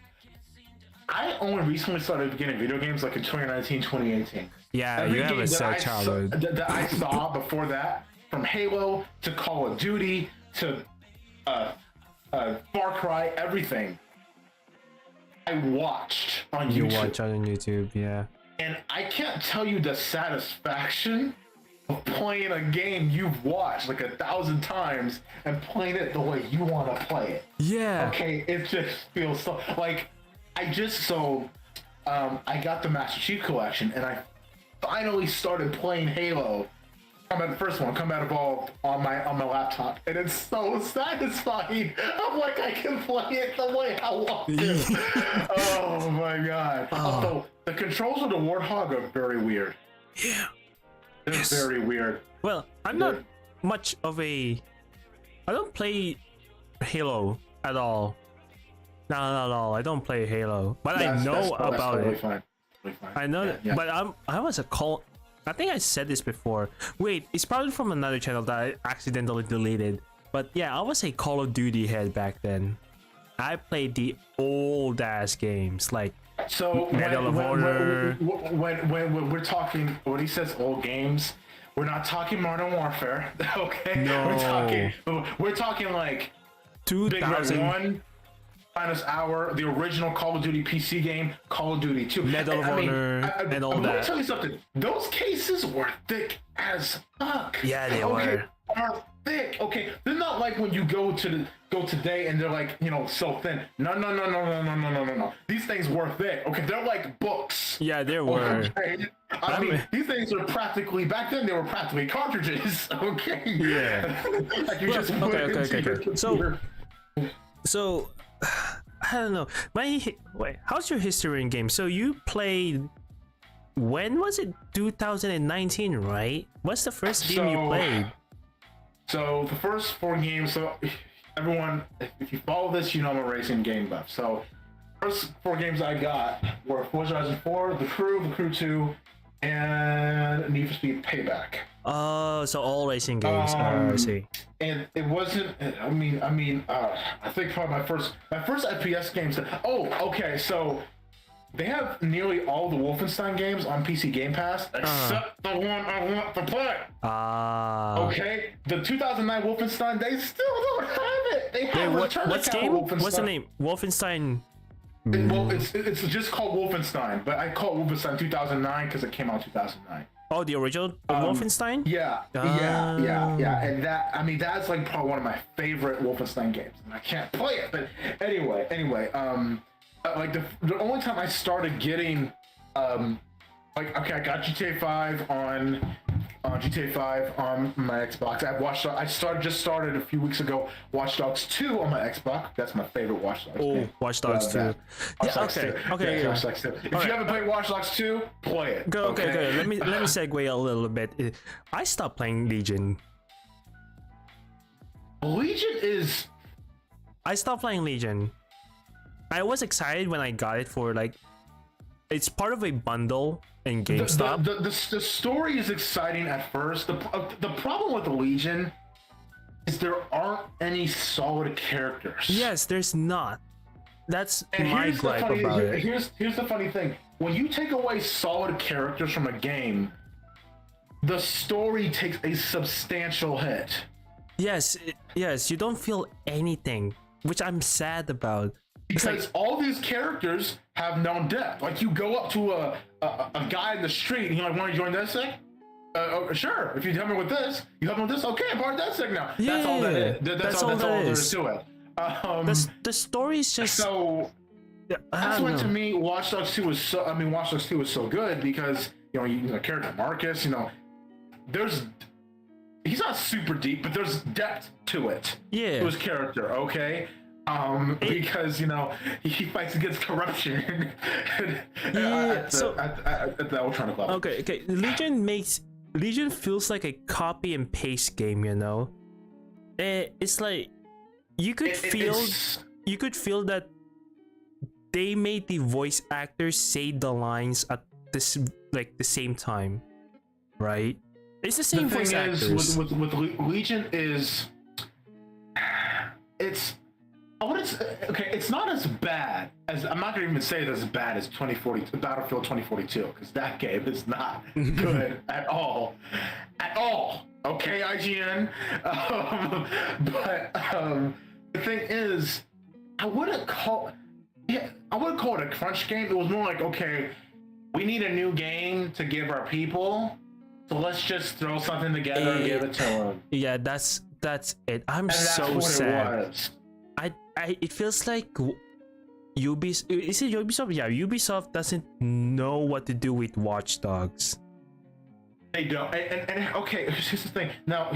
I only recently started getting video games like in 2019, 2018. Yeah, Every you have a game sad childhood. that I saw before that, from Halo to Call of Duty to Far Cry, everything I watched on YouTube. You watch on YouTube, yeah. And I can't tell you the satisfaction of playing a game you've watched like 1,000 times and playing it the way you want to play it. Yeah. Okay, it just feels so like I got the Master Chief Collection and I finally started playing Halo. The first one, Combat Evolved, on my laptop, and it's so satisfying. I'm like, I can play it the way I want to. Oh my god! Although the controls of the Warthog are very weird. Yeah, they're very weird. Well, I'm not much of a. I don't play Halo at all. Not at all. I don't play Halo, but I know about it. Fine. I know, but I was a call. I think I said this before. Wait, it's probably from another channel that I accidentally deleted. But yeah, I was a Call of Duty head back then. I played the old ass games like Medal of Honor. When we're talking, when he says old games, we're not talking Modern Warfare. Okay, no, we're talking like 2000. Big Red 1. Finest Hour, the original Call of Duty PC game, Call of Duty 2, Medal of Honor, and all that. Let me tell you something. Those cases were thick as fuck. Yeah, they were. Are thick. Okay, they're not like when you go today and they're like so thin. No. These things were thick. Okay, they're like books. Yeah, they were. Okay? I mean, these things are practically back then. They were practically cartridges. Okay. Yeah. Like you just put it into your computer. So. I don't know. Wait, how's your history in games? So you played. When was it? 2019, right? What's the first game you played? So the first 4 games. So everyone, if you follow this, you know I'm a racing game buff. So first 4 games I got were Forza Horizon 4, The Crew 2, and Need for Speed Payback. So all racing games. I see. And it wasn't. I think probably my first FPS games. Oh, okay. So they have nearly all the Wolfenstein games on PC Game Pass, except the one I want to play. Okay, the 2009 Wolfenstein. They still don't have it. They have what's game? What's the name? Wolfenstein. Well, it's just called Wolfenstein, but I call it Wolfenstein 2009 because it came out in 2009. Oh, the original Wolfenstein? Yeah, and that's like probably one of my favorite Wolfenstein games, and I can't play it. But anyway, like the only time I started getting, like, okay, I got GTA 5 on GTA 5 on my Xbox. I just started a few weeks ago Watch Dogs 2 on my Xbox. That's my favorite Watch Dogs game. Watch Dogs 2. Yeah, Watch Dogs 2. If you haven't played Watch Dogs 2, play it. Okay. Let me segue a little bit. I stopped playing Legion. I stopped playing Legion. I was excited when I got it for like, it's part of a bundle in GameStop. The story is exciting at first. The problem with the Legion is there aren't any solid characters. Yes, there's not. That's my gripe about it. Here's the funny thing. When you take away solid characters from a game, the story takes a substantial hit. Yes, you don't feel anything, which I'm sad about. Because all these characters have no depth. Like, you go up to a guy in the street and you're like, want to join that sect? Sure. If you help me with this, you help me with this. Okay, I'm part of that sect now. Yeah, that's all that is. That's all there is to it. The story is just so. That's why to me, Watch Dogs 2 was so. I mean, Watch Dogs 2 was so good because you know character Marcus. He's not super deep, but there's depth to it. Yeah. To his character. Okay. Because he fights against corruption at the Ultronic level. Okay. Legion feels like a copy and paste game, It's like you could feel that they made the voice actors say the lines at this like the same time, right? It's the same voice actors. With Legion is it's not as bad as, I'm not gonna even say it's as bad as Battlefield 2042, because that game is not good at all. Okay, IGN. But the thing is, I wouldn't call it a crunch game. It was more like, okay, we need a new game to give our people, so let's just throw something together and give it to them. Yeah, that's it. I'm so sad. It feels like Ubisoft. Is it Ubisoft? Yeah, Ubisoft doesn't know what to do with Watch Dogs. They don't. And okay, here's the thing. Now,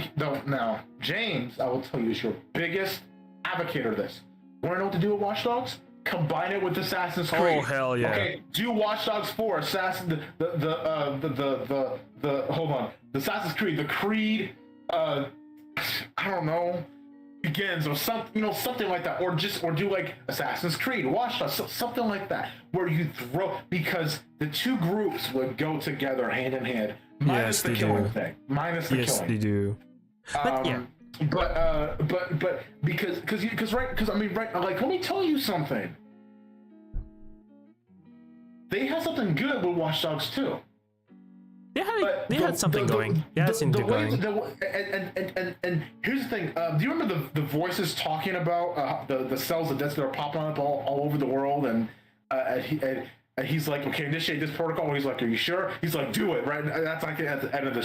James, I will tell you, is your biggest advocate of this. Want to know what to do with Watch Dogs? Combine it with Assassin's Creed. Oh hell yeah! Okay, do Watch Dogs 4, the Assassin's Creed, the Creed. I don't know. Begins or something like that, or do like Assassin's Creed, Watch Dogs, something like that, where you throw, because the two groups would go together hand in hand, minus the killing thing, minus the killing. Yes, they do. But like, let me tell you something. They had something good with Watch Dogs too. They had something going. And here's the thing. Do you remember the voices talking about the cells that are popping up all over the world, and he's like, okay, initiate this protocol. He's like, are you sure? He's like, do it, right? And that's like at the end of the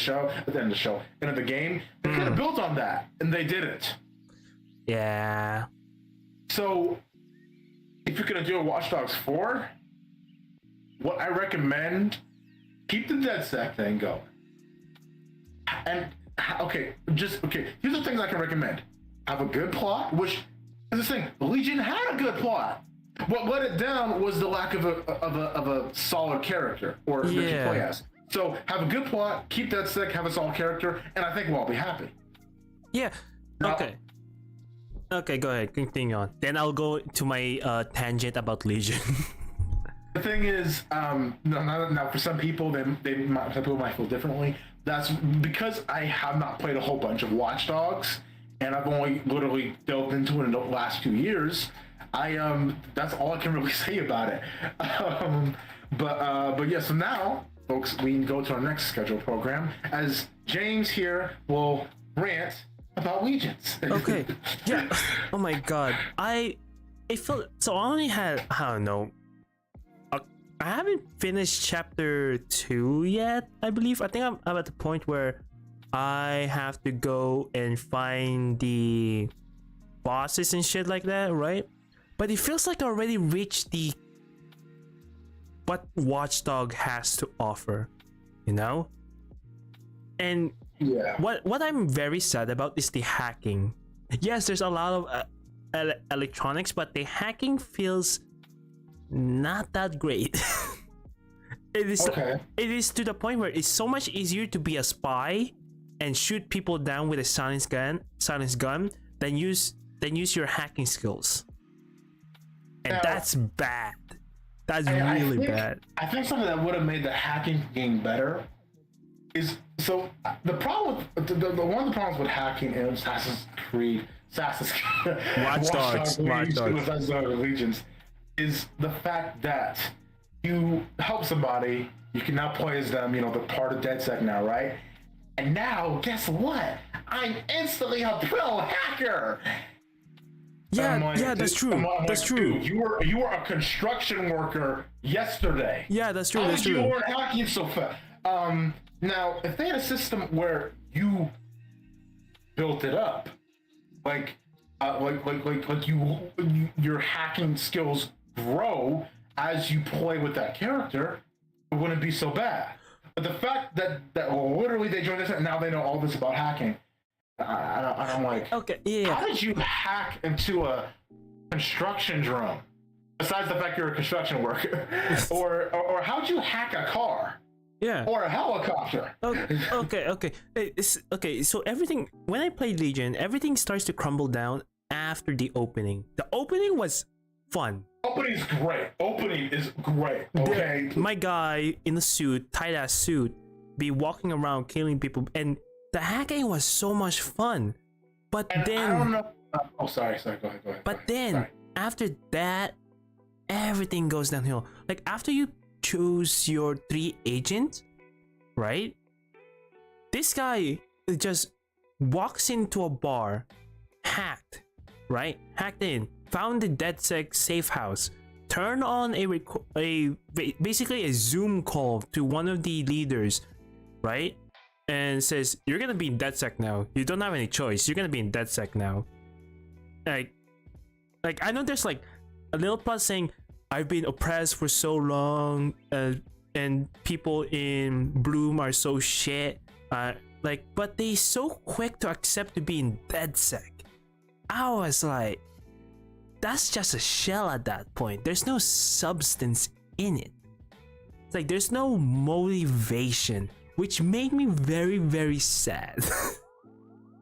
game. They could have built on that, and they didn't. Yeah. So if you're gonna do a Watch Dogs 4, what I recommend, keep the DedSec thing going. And here's the things I can recommend. Have a good plot, which is the thing. The Legion had a good plot. What let it down was the lack of a solid character or that you play as. So have a good plot, keep DedSec, have a solid character, and I think we'll all be happy. Yeah. Now, okay, go ahead, continue on. Then I'll go to my tangent about Legion. The thing is, now for some people, some people might feel differently. That's because I have not played a whole bunch of Watch Dogs, and I've only literally delved into it in the last few years. That's all I can really say about it. But yeah. So now, folks, we can go to our next scheduled program as James here will rant about Legions. Okay. Yeah. Oh my god. I felt so. I only had, I don't know. I haven't finished chapter 2 yet. I believe. I think I'm at the point where I have to go and find the bosses and shit like that, right? But it feels like I already reached the what Watchdog has to offer, you know? And Yeah. what I'm very sad about is the hacking. Yes, there's a lot of electronics, but the hacking feels not that great. It is Okay. It is to the point where it's so much easier to be a spy and shoot people down with a silence gun than use your hacking skills. And Now, that's bad. That's I really think, bad. I think something that would have made the hacking game better is the problem with the one of the problems with hacking in Assassin's Watch Dogs. Legions is the fact that you help somebody, you can now play as them, they're part of DedSec now, right? And now, guess what? I'm instantly a pro hacker. Yeah, I'm like, yeah, that's true. That's true. Dude, you were a construction worker yesterday. Yeah, that's true. How That's did you true. learn hacking so fast? Now, if they had a system where you built it up, like your hacking skills grow as you play with that character, it wouldn't be so bad. But the fact that literally they joined this and now they know all this about hacking, I'm like, Okay, yeah. how did you hack into a construction drone? Besides the fact you're a construction worker, or how'd you hack a car Yeah. or a helicopter? Okay. So everything, when I played Legion, everything starts to crumble down after the opening. The opening was fun. Opening is great. Okay. My guy in a suit, tight ass suit, be walking around killing people, and the hacking was so much fun. But And then, I don't know. Oh, sorry. Go ahead. but then Sorry. after that, everything goes downhill. Like after you choose your 3 agents, right? This guy just walks into a bar, hacked, right? Hacked in, found the DedSec safe house, turned on basically a Zoom call to one of the leaders, right? And says, "You're gonna be in DedSec now. You don't have any choice. You're gonna be in DedSec now." Like I know there's like a little plus saying, "I've been oppressed for so long, and people in Bloom are so shit." But they so quick to accept to be in DedSec. I was like, that's just a shell at that point. There's no substance in it. It's like there's no motivation, which made me very, very sad.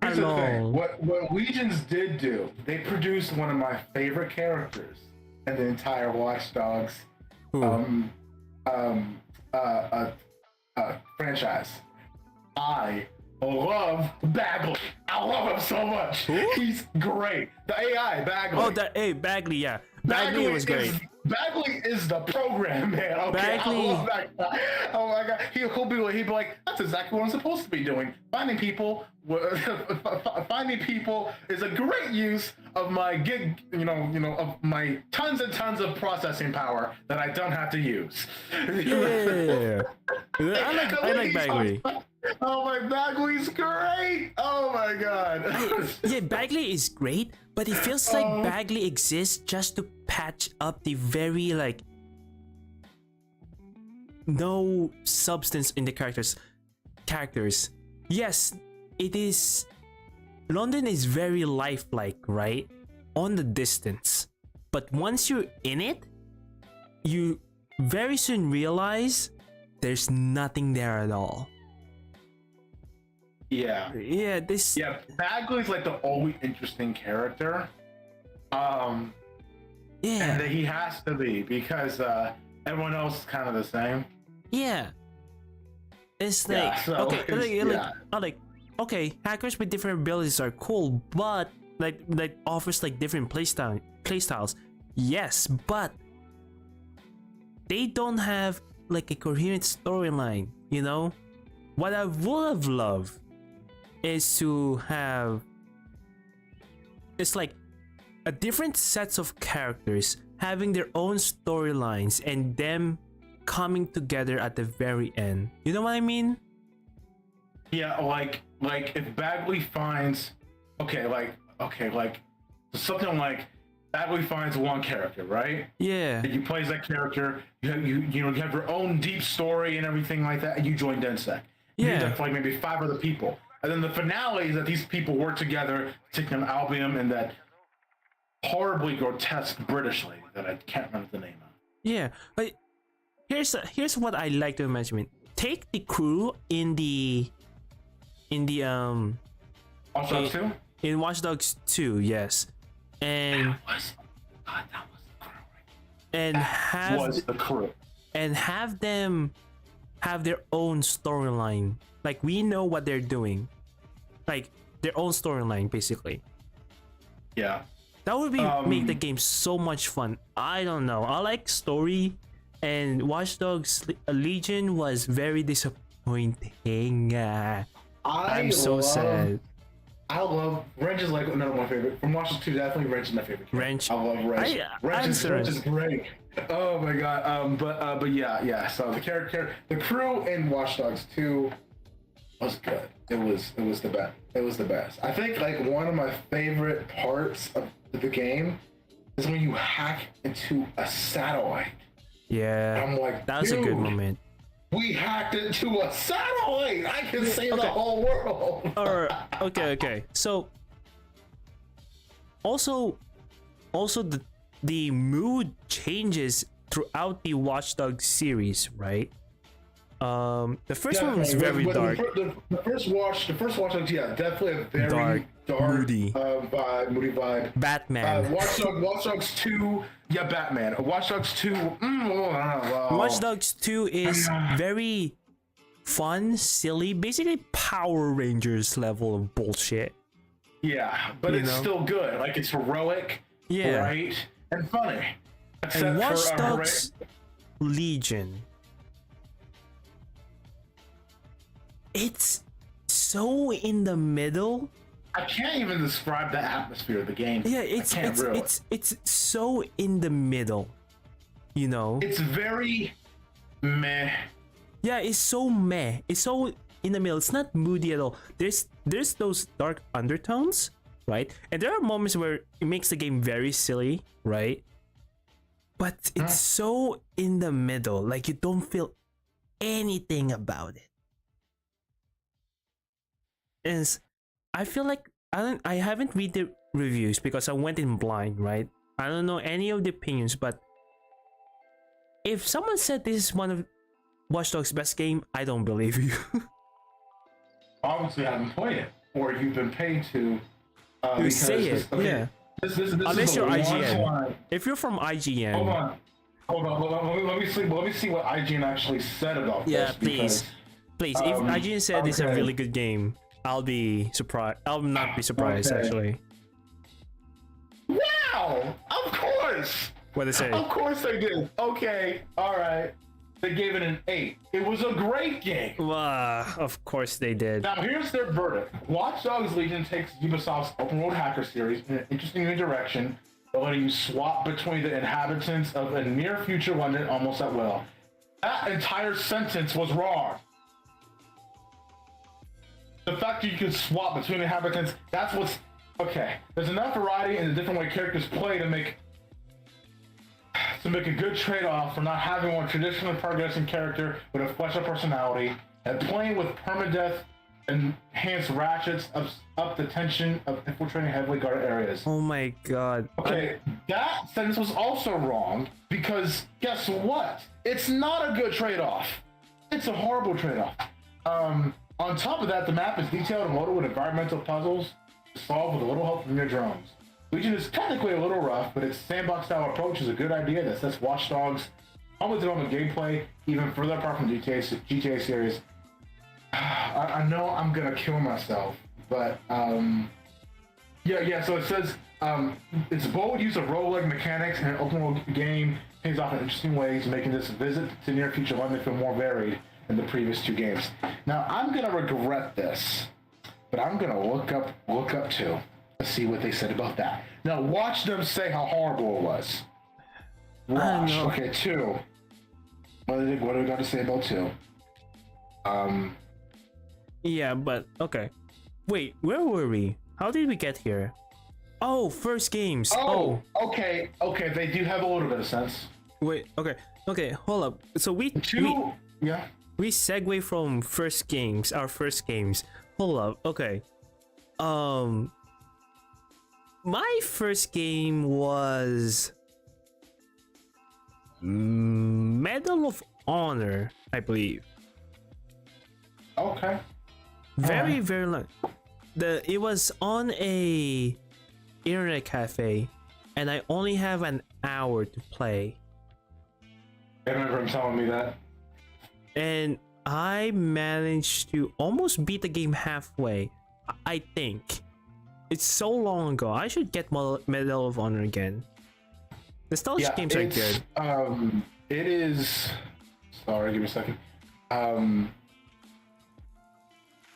Here's the thing. Hello. What Legions did do, they produced one of my favorite characters in the entire Watch Dogs Who? franchise. I love Bagley. I love him so much. Who? He's great. The AI Bagley. Oh, Bagley, yeah. Bagley was great. Bagley is the program, man. Okay, Bagley. I love that guy. Oh my god, he'll be like, that's exactly what I'm supposed to be doing. Finding people is a great use of my gig, of my tons and tons of processing power that I don't have to use. Yeah. I like Bagley. Oh my, Bagley's great. Oh my god. Yeah, Bagley is great, but it feels like Bagley exists just to patch up the very no substance in the characters. Yes, it is. London is very lifelike, right? On the distance. But once you're in it, you very soon realize there's nothing there at all. Yeah. Yeah, Bagley's like the only interesting character. yeah. And he has to be because everyone else is kind of the same. Yeah. It's like Yeah, so okay, it's- okay, hackers with different abilities are cool, but like offers like different playstyles. Yes, but they don't have like a coherent storyline, you know? What I would have loved is to have it's like a different sets of characters having their own storylines and them coming together at the very end. You know what I mean? Yeah, like if Bagley finds like something like Bagley finds one character, right? Yeah. And you play as that character, you have your own deep story and everything like that, and you join DenSec. You Yeah. end up like maybe 5 other people. And then the finale is that these people work together, taking an Albion and that horribly grotesque British lady that I can't remember the name of. Yeah, but here's what I like to imagine. Take the crew in the Watch Dogs 2? in Watch Dogs 2, yes, and Was God, that was the crew. and Was the crew. have them have their own storyline. Like we know what they're doing, like their own storyline, basically. Yeah. That would be make the game so much fun. I don't know. I like story, and Watch Dogs Legion was very disappointing. I'm so sad. I love Wrench is like another one of my favorite. From Watch Dogs 2, definitely Wrench is my favorite. Wrench. I love Wrench. Wrench is great. Oh my god. But yeah. So the crew in Watch Dogs 2 was good. It was the best. It was the best. I think like one of my favorite parts of the game is when you hack into a satellite. Yeah, I'm like, that was a good dude, moment. we hacked into a satellite. I can save the whole world. Or okay. So also the mood changes throughout the Watch Dogs series, right? The first one was very dark. The first watch Dogs, yeah, definitely a very dark moody vibe. Batman. Watch Dogs 2, yeah, Batman. Watch Dogs 2, Watch Dogs 2 is very fun, silly, basically Power Rangers level of bullshit. yeah, but it's still good. Like it's heroic, Yeah. right, and funny. And Watch Dogs Legion, it's so in the middle. I can't even describe the atmosphere of the game. Yeah, it's so in the middle, you know. It's very meh. Yeah, it's so meh. It's so in the middle. It's not moody at all. There's those dark undertones, right? And there are moments where it makes the game very silly, right? But it's so in the middle. Like you don't feel anything about it. And I feel like I haven't read the reviews because I went in blind, right? I don't know any of the opinions, but if someone said this is one of Watch Dogs' best game, I don't believe you. Obviously, I haven't played it, or you've been paid to. You say it, yeah. This Unless is you're a IGN. one-time- If you're from IGN, Hold on. Let me see what IGN actually said about yeah, this. please. If IGN said it's a okay. really good game, I'll be surprised. I'll not be surprised, Okay. actually. Wow! Of course! What they say? Of course they did. Okay, alright. They gave it an 8. It was a great game. Of course they did. Now here's their verdict. Watch Dogs Legion takes Ubisoft's open world hacker series in an interesting new direction, letting you swap between the inhabitants of a near future London almost at will. That entire sentence was wrong. The fact that you can swap between inhabitants, that's what's okay. There's enough variety in the different way characters play to make a good trade-off for not having one traditionally progressing character with a fleshed-out personality, and playing with permadeath enhanced ratchets up the tension of infiltrating heavily guarded areas. Oh my god. Okay, that sentence was also wrong because guess what? It's not a good trade-off. It's a horrible trade-off. On top of that, the map is detailed and loaded with environmental puzzles to solve with a little help from your drones. Legion is technically a little rough, but its sandbox-style approach is a good idea that sets Watch Dogs all the development gameplay, even further apart from GTA series. I know I'm gonna kill myself, but yeah. So it says its bold use of roguelike mechanics and an open world game pays off in interesting ways, making this visit to near future London feel more varied than the previous two games. Now I'm gonna regret this, but I'm gonna look up to see what they said about that. Now watch them say how horrible it was. Watch. Okay, 2. What do we got to say about 2? Yeah, but okay. Wait, where were we? How did we get here? Oh, first games. Oh. Okay. They do have a little bit of sense. Wait. Okay. Hold up. So we segue from first games. Our first games. Hold up. Okay. My first game was Medal of Honor, I believe. Okay. Very long. It was on a internet cafe, and I only have an hour to play. I remember him telling me that. And I managed to almost beat the game halfway. I think. It's so long ago. I should get Medal of Honor again. Nostalgia games are good. It is. Sorry, give me a second.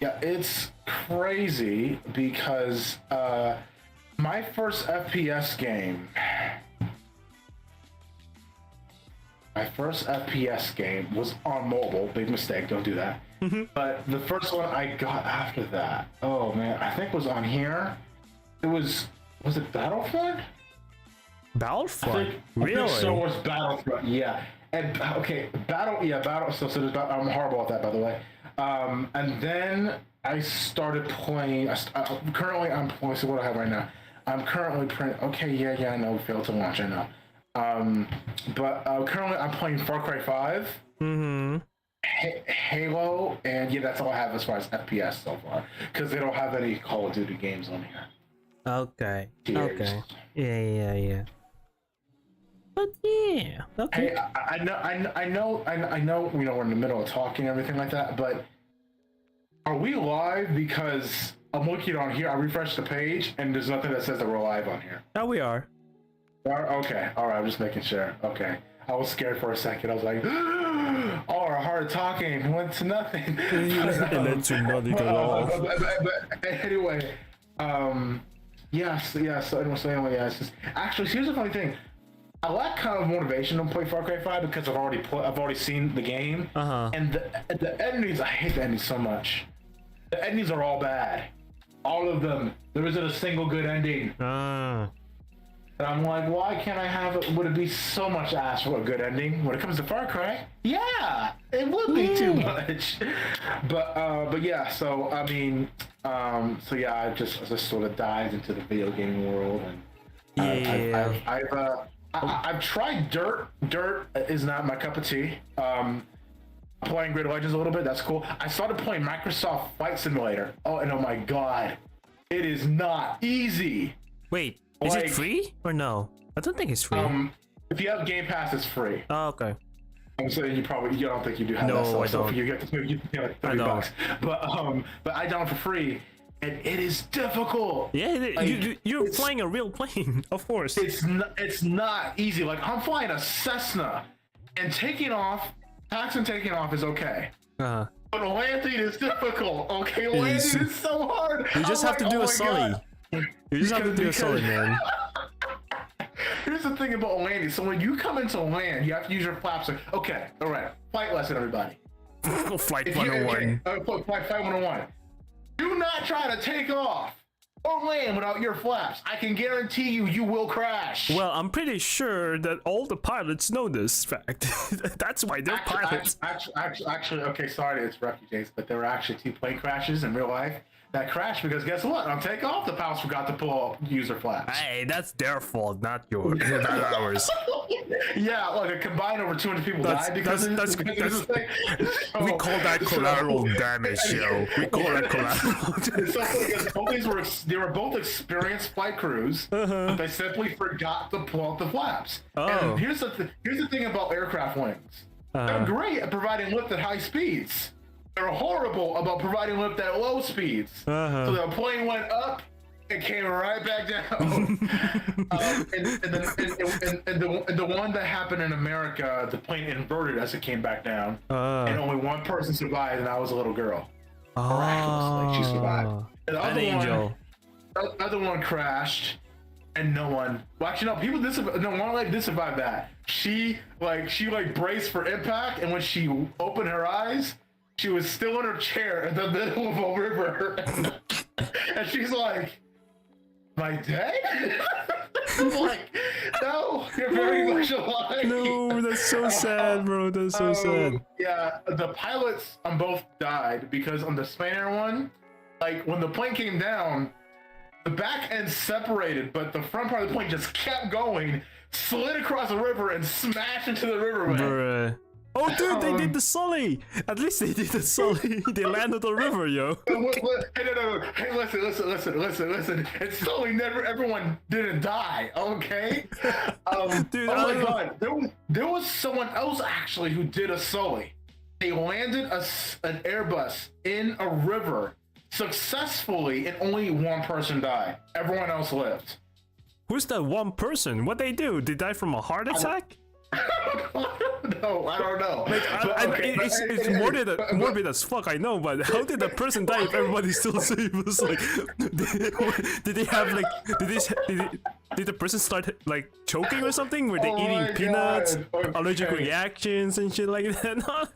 Yeah, it's crazy because my first FPS game. Was on mobile. Big mistake. Don't do that. But the first one I got after that, oh man, I think was on here. Was it Battlefront? Battlefront? Really? I think so was Battlefront. Yeah. And okay, Battle. So I'm horrible at that, by the way. And then I started playing. Currently, I'm playing. So what I have right now, I'm currently playing. Okay, yeah, I know. Failed to launch. I know. But currently, I'm playing Far Cry 5. Halo, and yeah, that's all I have as far as FPS so far, because they don't have any Call of Duty games on here. Okay. Yeah. But yeah. Okay. Hey, I know. You know, we're in the middle of talking and everything like that, but are we live? Because I'm looking on here. I refreshed the page, and there's nothing that says that we're live on here. Oh, we are. Okay. All right. I'm just making sure. Okay. I was scared for a second. I was like, all our hard talking went to nothing. Went to nothing at all. But anyway, So it's just actually, here's the funny thing. I lack kind of motivation to play Far Cry 5 because I've already seen the game. And the endings, I hate the endings so much. The endings are all bad. All of them. There isn't a single good ending. And I'm like, why can't I have it? Would it be so much ass for a good ending when it comes to Far Cry? Yeah, it would be too much. But yeah. So I mean, so yeah, I just sort of dived into the video gaming world, and I've tried Dirt. Dirt is not my cup of tea. Playing Grid Legends a little bit. That's cool. I started playing Microsoft Flight Simulator. Oh my god, it is not easy. Wait. Is it free or no? I don't think it's free. If you have Game Pass, it's free. Oh, okay. I'm saying you don't think you do have that stuff. No, I don't. So you get like $30. But I download for free, and it is difficult. Yeah, you're flying a real plane, of course. It's not easy. Like I'm flying a Cessna, and taking off is okay. But landing is difficult. Okay, landing is so hard. You just have to do a sully. You just have to do a solid, man. Here's the thing about landing. So when you come into land, you have to use your flaps. Okay, all right. Flight lesson, everybody. Flight 101. Flight 101. Do not try to take off or land without your flaps. I can guarantee you will crash. Well, I'm pretty sure that all the pilots know this fact. That's why they're pilots. Actually, okay, sorry to interrupt you, Jace, but there were actually 2 plane crashes in real life. That crashed because guess what? On takeoff, the pilots forgot to pull user flaps. Hey, that's their fault, not yours. Not ours. Yeah, like a combined over 200 people died because of this thing. We call that collateral damage, yo. We call that collateral damage. Both these were they were both experienced flight crews, but they simply forgot to pull out the flaps. And here's the thing about aircraft wings. They're great at providing lift at high speeds. They're horrible about providing lift at low speeds. So the plane went up and came right back down. And the one that happened in America, the plane inverted as it came back down, and only one person survived, and that was a little girl. Miraculously, she survived. And the other one crashed, and no one. Well, actually, no. People did survive that. She braced for impact, and when she opened her eyes, she was still in her chair in the middle of a river, and she's like, "My dead?" I'm like, "No, you're very much alive." No, that's so sad, bro. That's so sad. Yeah, the pilots on both died because on the Spanair one, like when the plane came down, the back end separated, but the front part of the plane just kept going, slid across the river, and smashed into the riverbed. Bruh. Oh, dude, they did the Sully. At least they did the Sully. They landed the river, yo. Hey, no. Hey, listen. It's Sully. Everyone didn't die, okay? Dude, oh my God, there was someone else actually who did a Sully. They landed an Airbus in a river successfully, and only one person died. Everyone else lived. Who's that one person? What they do? They die from a heart attack? No, I don't know. Like, it's morbid as fuck, I know, but how did the person die if everybody's still safe? It was like, did they have like, did the person start like choking or something? Were they eating peanuts, allergic reactions and shit like that?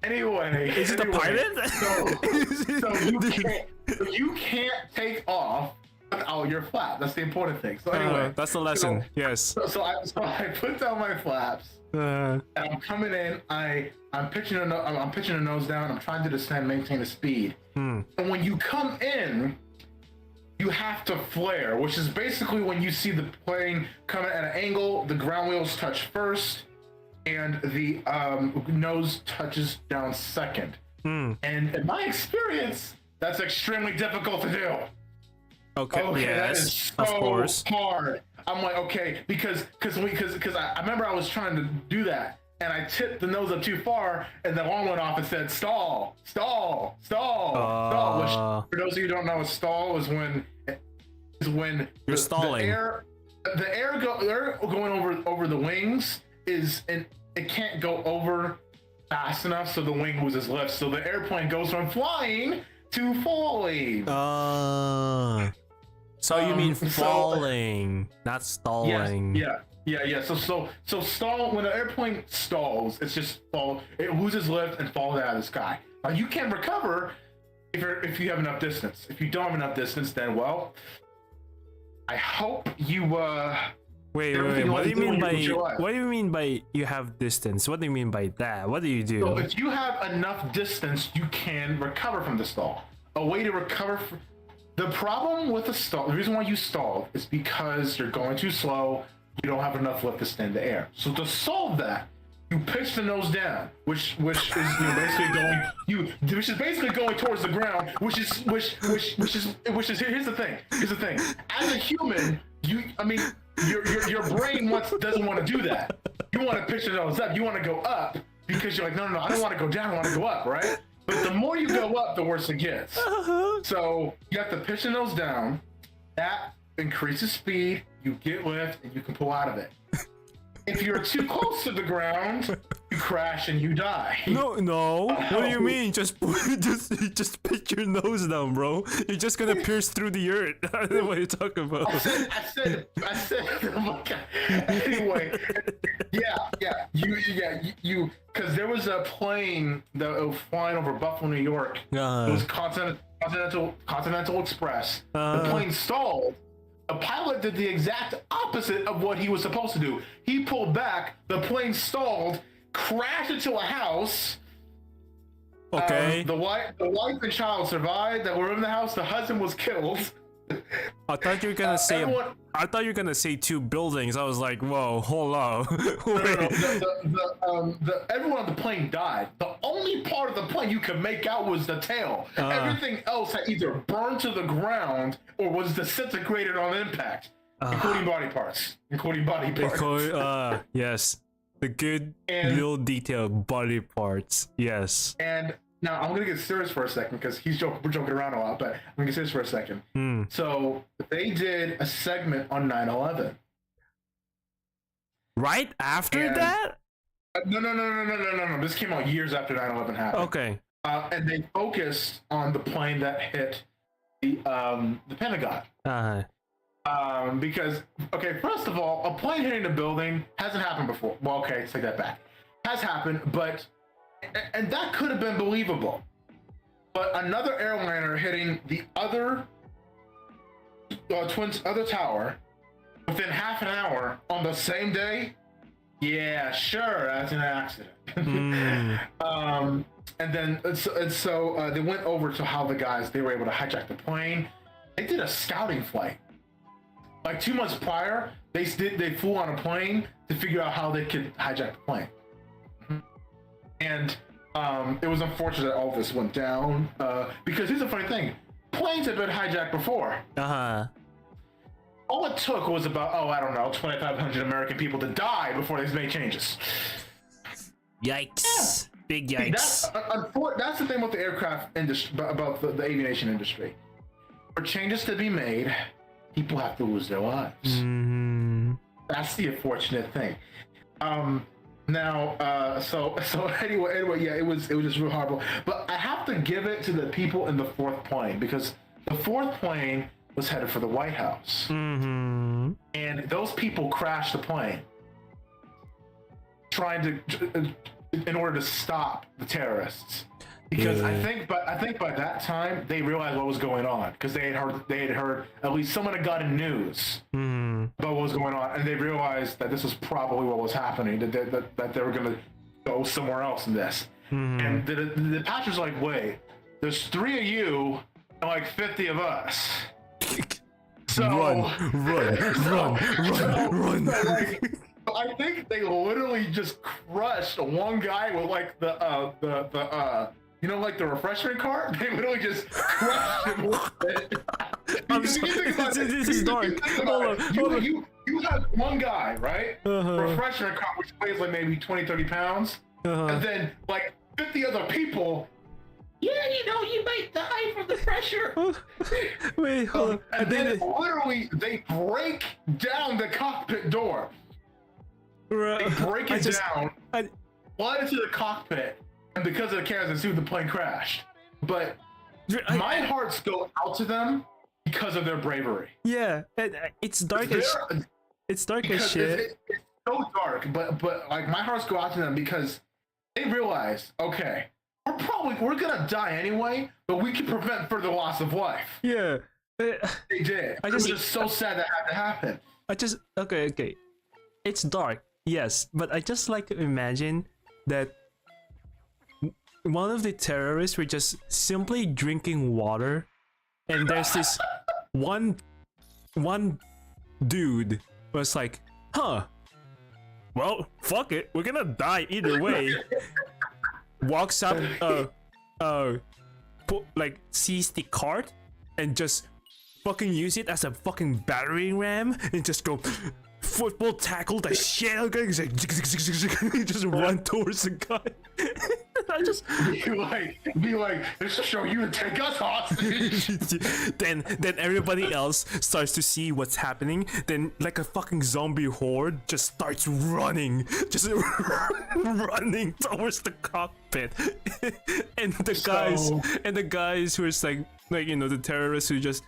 Anyway, is it a pilot? So you can't take off without your flap. That's the important thing. So anyway, that's the lesson. Yes. So I put down my flaps. And I'm coming in. I'm pitching a nose down. I'm trying to descend, maintain the speed. And when you come in, you have to flare, which is basically when you see the plane coming at an angle. The ground wheels touch first, and the nose touches down second. And in my experience, that's extremely difficult to do. Okay, yes, that is so of course. hard. I'm like, okay, because I remember I was trying to do that, and I tipped the nose up too far, and the alarm went off and said stall. Which, for those of you who don't know, a stall is when you're stalling. The air going over the wings it can't go over fast enough, so the wing loses lift. So the airplane goes from flying to falling. So you mean falling, not stalling? Yeah. So stall, when an airplane stalls, it's just fall. It loses lift and falls out of the sky. Now you can recover if you have enough distance. If you don't have enough distance, then well, I hope you Wait. What do you mean by you have distance? What do you mean by that? What do you do? So if you have enough distance, you can recover from the stall. A way to recover. The problem with the stall, the reason why you stalled is because you're going too slow. You don't have enough lift to stay in the air. So to solve that, you pitch the nose down, which is basically going towards the ground. Which is here's the thing. As a human, your brain doesn't want to do that. You want to pitch the nose up. You want to go up because you're like, no, I don't want to go down. I want to go up, right? But the more you go up, the worse it gets. So you have to pitch the nose down. That increases speed. You get lift, and you can pull out of it. If you're too close to the ground, you crash and you die. No. What do you mean? Just pitch your nose down, bro. You're just gonna pierce through the earth. I don't know what you're talking about. I said. Oh my God. Anyway, you. Because there was a plane that was flying over Buffalo, New York. It was Continental Express. The plane stalled. The pilot did the exact opposite of what he was supposed to do. He pulled back, the plane stalled, crashed into a house. Okay. The wife and child survived that were in the house. The husband was killed. I thought you were gonna say. Everyone, I thought you were gonna say 2 buildings. I was like, whoa, hold on. no, everyone on the plane died. The only part of the plane you could make out was the tail. Everything else had either burned to the ground or was disintegrated on impact, including body parts. Yes, the good little detail body parts. Yes. And now I'm gonna get serious for a second because we're joking around a lot, but I'm gonna get serious for a second. So they did a segment on 9/11. Right after that? No. This came out years after 9/11 happened. Okay. And they focused on the plane that hit the Pentagon. Because first of all, a plane hitting a building hasn't happened before. Well, okay, take that back. Has happened, and that could have been believable. But another airliner hitting the other other tower within half an hour on the same day, yeah, sure, that's an accident. And so they went over to how they were able to hijack the plane. They did a scouting flight. Like 2 months prior, they flew on a plane to figure out how they could hijack the plane. And it was unfortunate that all this went down because here's the funny thing: planes have been hijacked before. All it took was about 2,500 American people to die before they made changes. Yikes! Yeah. Big That's yikes! the thing about the aircraft industry, about the aviation industry. For changes to be made, people have to lose their lives. That's the unfortunate thing. So anyway, yeah, it was just real horrible. But I have to give it to the people in the 4th plane because the 4th plane was headed for the White House, and those people crashed the plane, in order to stop the terrorists. Because I think by that time they realized what was going on because they had heard at least someone had gotten news about what was going on, and they realized that this was probably what was happening. That they were going to go somewhere else in this. And the pastor's like, wait, there's 3 of you and like 50 of us. So run. I think they literally just crushed one guy with like the like the refreshment cart. They literally just crushed him with it. This is dark. Hold on. You have one guy, right? Refreshment cart, which weighs like maybe 20-30 pounds, and then like 50 other people. Yeah, you might die from the pressure. Wait, hold on. And then literally they break down the cockpit door. They break it down, fly into the cockpit, and because of the cameras, the plane crashed. But my hearts go out to them because of their bravery. Yeah, it's dark as shit. It's so dark, but like my hearts go out to them because they realize, okay, we're gonna die anyway, but we can prevent further loss of life. Yeah, they did. It was just so sad that had to happen. Okay. It's dark, yes, but I just like to imagine that one of the terrorists were just simply drinking water, and there's this one dude was like, well, fuck it, we're gonna die either way. Walks up, sees the cart and just fucking use it as a fucking battering ram and just go football tackle the shit out of the guy. He's like, just run towards the guy. I just be like, this will show you and take us hostage. then everybody else starts to see what's happening. Then like a fucking zombie horde just starts running towards the cockpit. and the guys who are the terrorists who just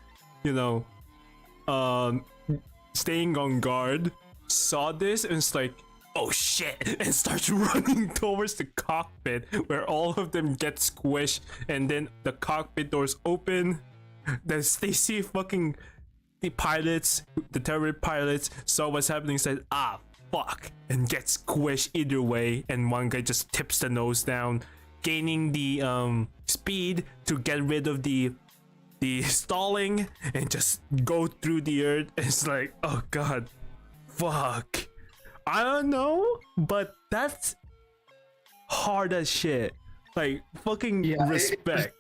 staying on guard saw this and it's like, oh shit, and starts running towards the cockpit where all of them get squished, and then the cockpit doors open. Then they see fucking the terror pilots saw what's happening, said, fuck, and get squished either way, and one guy just tips the nose down, gaining the speed to get rid of the the stalling and just go through the earth. It's like, oh god, fuck. I don't know, but that's hard as shit. Like fucking respect.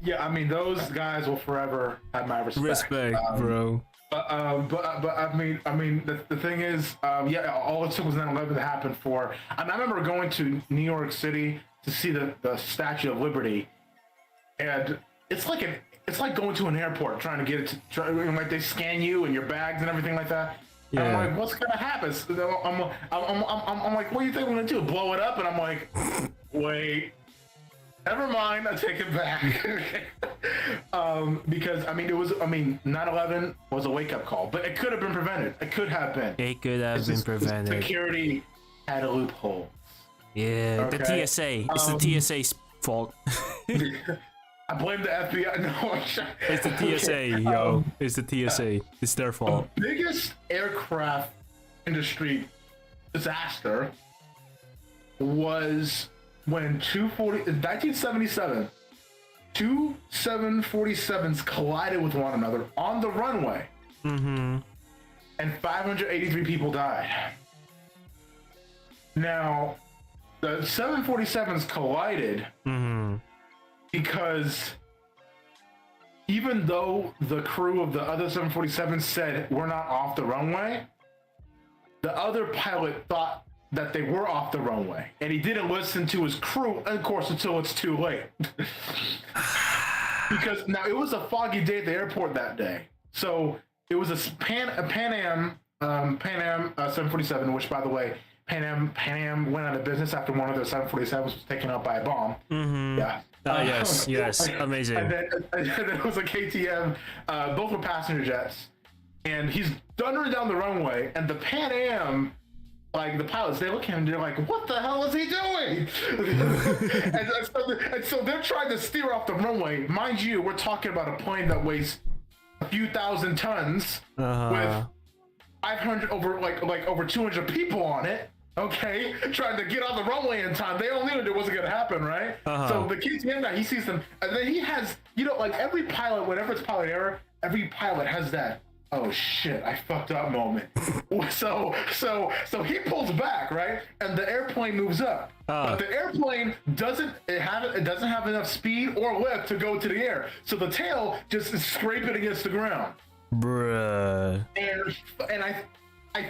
Yeah, I mean those guys will forever have my respect. Respect, bro. But I mean the thing is, all it took was 9/11 to happen for. I remember going to New York City to see the Statue of Liberty, and it's like going to an airport trying to get it to like they scan you and your bags and everything like that. Yeah. And I'm like, what's gonna happen? So I'm like, what do you think I'm gonna do? Blow it up? And I'm like, wait. Never mind, I take it back. Because 9/11 was a wake-up call, but it could have been prevented. It could have been. It could have been prevented. Security had a loophole. Yeah, okay? The TSA. It's the TSA's fault. I blame the FBI. No, it's the TSA, yo. It's the TSA. It's their fault. The biggest aircraft industry disaster was when in 1977, two 747s collided with one another on the runway. Mm-hmm. And 583 people died. Now, the 747s collided because even though the crew of the other 747s said, we're not off the runway, the other pilot thought that they were off the runway, and he didn't listen to his crew, of course, until it's too late. Because now it was a foggy day at the airport that day, so it was a Pan Am 747, which, by the way, Pan Am went out of business after one of their 747s was taken out by a bomb. Mm-hmm. Yeah. Yes, amazing. And then it was a KTM, both were passenger jets, and he's thundering down the runway, and the Pan Am, like the pilots, they look at him and they're like, what the hell is he doing? and so they're trying to steer off the runway. Mind you, we're talking about a plane that weighs a few thousand tons with 500 over 200 people on it. Okay, trying to get on the runway in time. They all knew it wasn't gonna happen, right? So the KTM guy, he sees them, and then he has, like every pilot, whenever it's pilot error, every pilot has that, oh shit, I fucked up moment. So he pulls back, right? And the airplane moves up. But the airplane doesn't have enough speed or lift to go to the air. So the tail just is scraping against the ground. Bruh. And I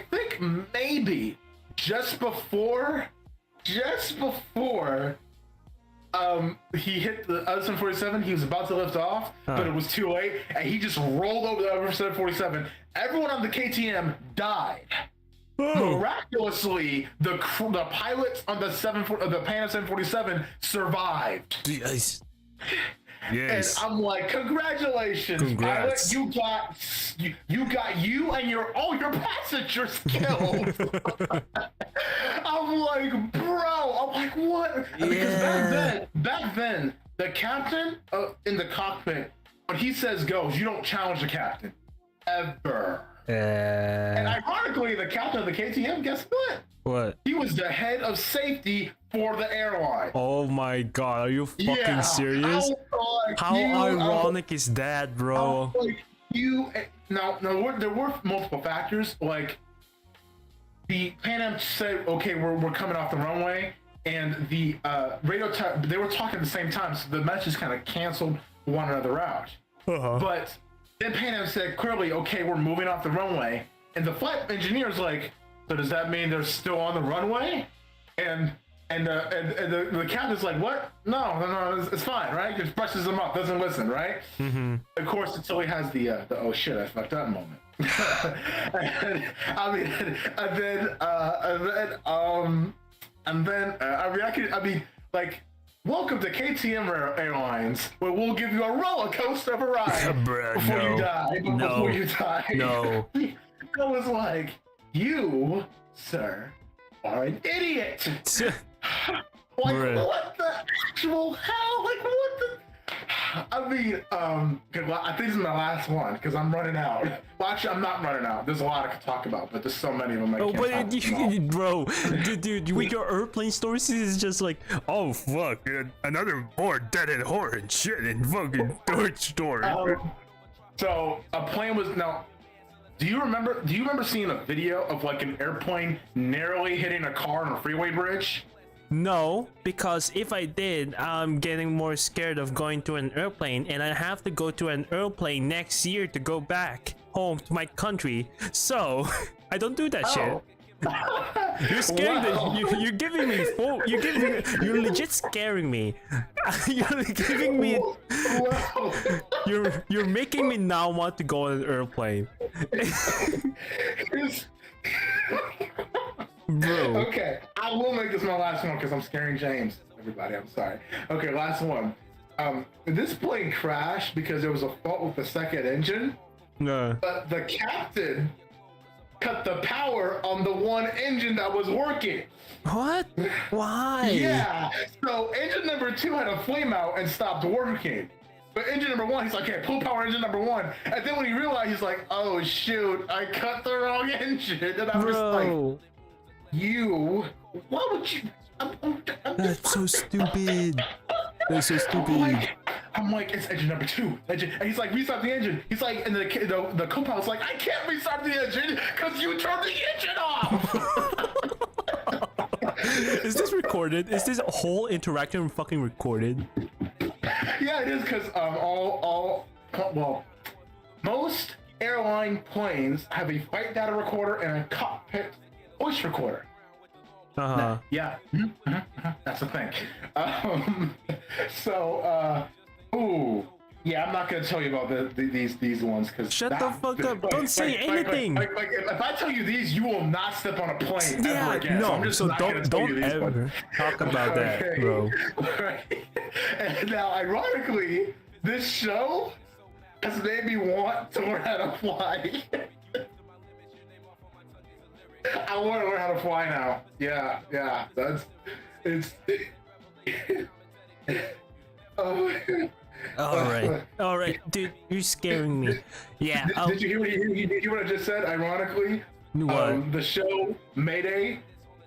think maybe just before he hit the other 747, he was about to lift off, but it was too late, and he just rolled over the other 747. Everyone on the KTM died. Miraculously, the pilots on the Pan Am 747 survived. Yes. And I'm like, congratulations, pilot! You got all your passengers killed. I'm like, bro. I'm like, what? Because back then, the captain in the cockpit, when he says go, you don't challenge the captain ever. And ironically, the captain of the KTM, guess what? What? He was the head of safety for the airline. Oh my god, are you fucking serious? How ironic is that, bro? Now, there were multiple factors. Like, the Pan Am said, okay, we're coming off the runway, and the radio, they were talking at the same time, so the message kind of canceled one another out. But then Pan Am said clearly, okay, we're moving off the runway, and the flight engineer's like, so does that mean they're still on the runway? And the captain's like, what? No, it's fine, right? Just brushes them up, doesn't listen, right? Mm-hmm. Of course, until he has the oh shit, I fucked up moment. Welcome to KTM Airlines, where we'll give you a roller coaster of a ride before you die. No. I was like, you, sir, are an idiot. Like, what the actual hell? Like, what the? I think this is my last one because I'm running out. Well, actually, I'm not running out. There's a lot I could talk about, but there's so many of them. I can't talk about. Bro, dude, with your airplane stories, is just like, oh fuck, another more dead-end horror and shit and fucking third story. So a plane was now. Do you remember seeing a video of like an airplane narrowly hitting a car on a freeway bridge? No, because if I did, I'm getting more scared of going to an airplane, and I have to go to an airplane next year to go back home to my country. So I don't do that shit. You're scaring you're giving me you're legit scaring me. You're giving me you're making me now want to go on an airplane. Bro. Okay, I will make this my last one because I'm scaring James. Everybody, I'm sorry. Okay, last one. This plane crashed because there was a fault with the second engine. No. But the captain cut the power on the one engine that was working. What? Why? Yeah. So engine number 2 had a flame out and stopped working. But engine number 1, he's like, hey, pull power engine number 1. And then when he realized, he's like, oh shoot, I cut the wrong engine. And I was like, why would you? That's so stupid. That's so stupid. I'm like, it's engine number 2. And he's like, restart the engine. He's like, and the co-pilot's like, I can't restart the engine because you turned the engine off. Is this recorded? Is this whole interaction fucking recorded? Yeah, it is because most airline planes have a flight data recorder and a cockpit voice recorder. Yeah, that's the thing. I'm not gonna tell you about these ones because shut the fuck up! Don't say anything. If I tell you these, you will not step on a plane ever again. No, so don't ever talk about that, bro. Right. And now, ironically, this show has made me want to learn how to fly. I want to learn how to fly now. Yeah, All right, dude, you're scaring me. Yeah. Did you hear what I just said? Ironically, what? The show Mayday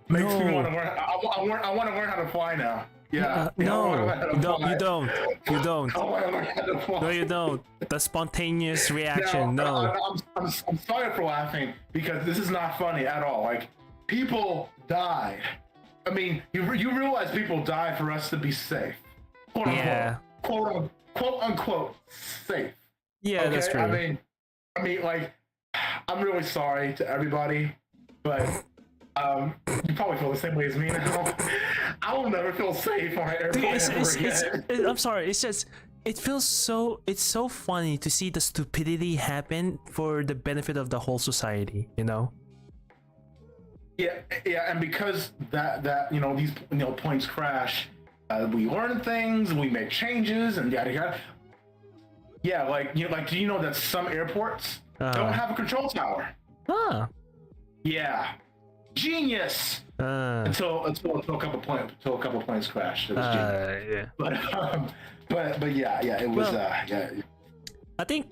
makes me want to learn. I want to learn how to fly now. Yeah. No, you don't. I want to learn how to fly. No, you don't. The spontaneous reaction. No. I'm sorry for laughing because this is not funny at all. Like, people died. I mean, you realize people die for us to be safe. Quote unquote safe. Yeah, okay? that's true. I mean, like, I'm really sorry to everybody, but you probably feel the same way as me now. I will never feel safe on an airplane ever again. I'm sorry. It's just it's so funny to see the stupidity happen for the benefit of the whole society. You know. Yeah, and because that these planes crash. We learn things, we make changes, and yada yada. Yeah, do you know that some airports don't have a control tower? Yeah, genius. Until a couple planes crashed. It was genius. Yeah. But yeah, it was yeah. I think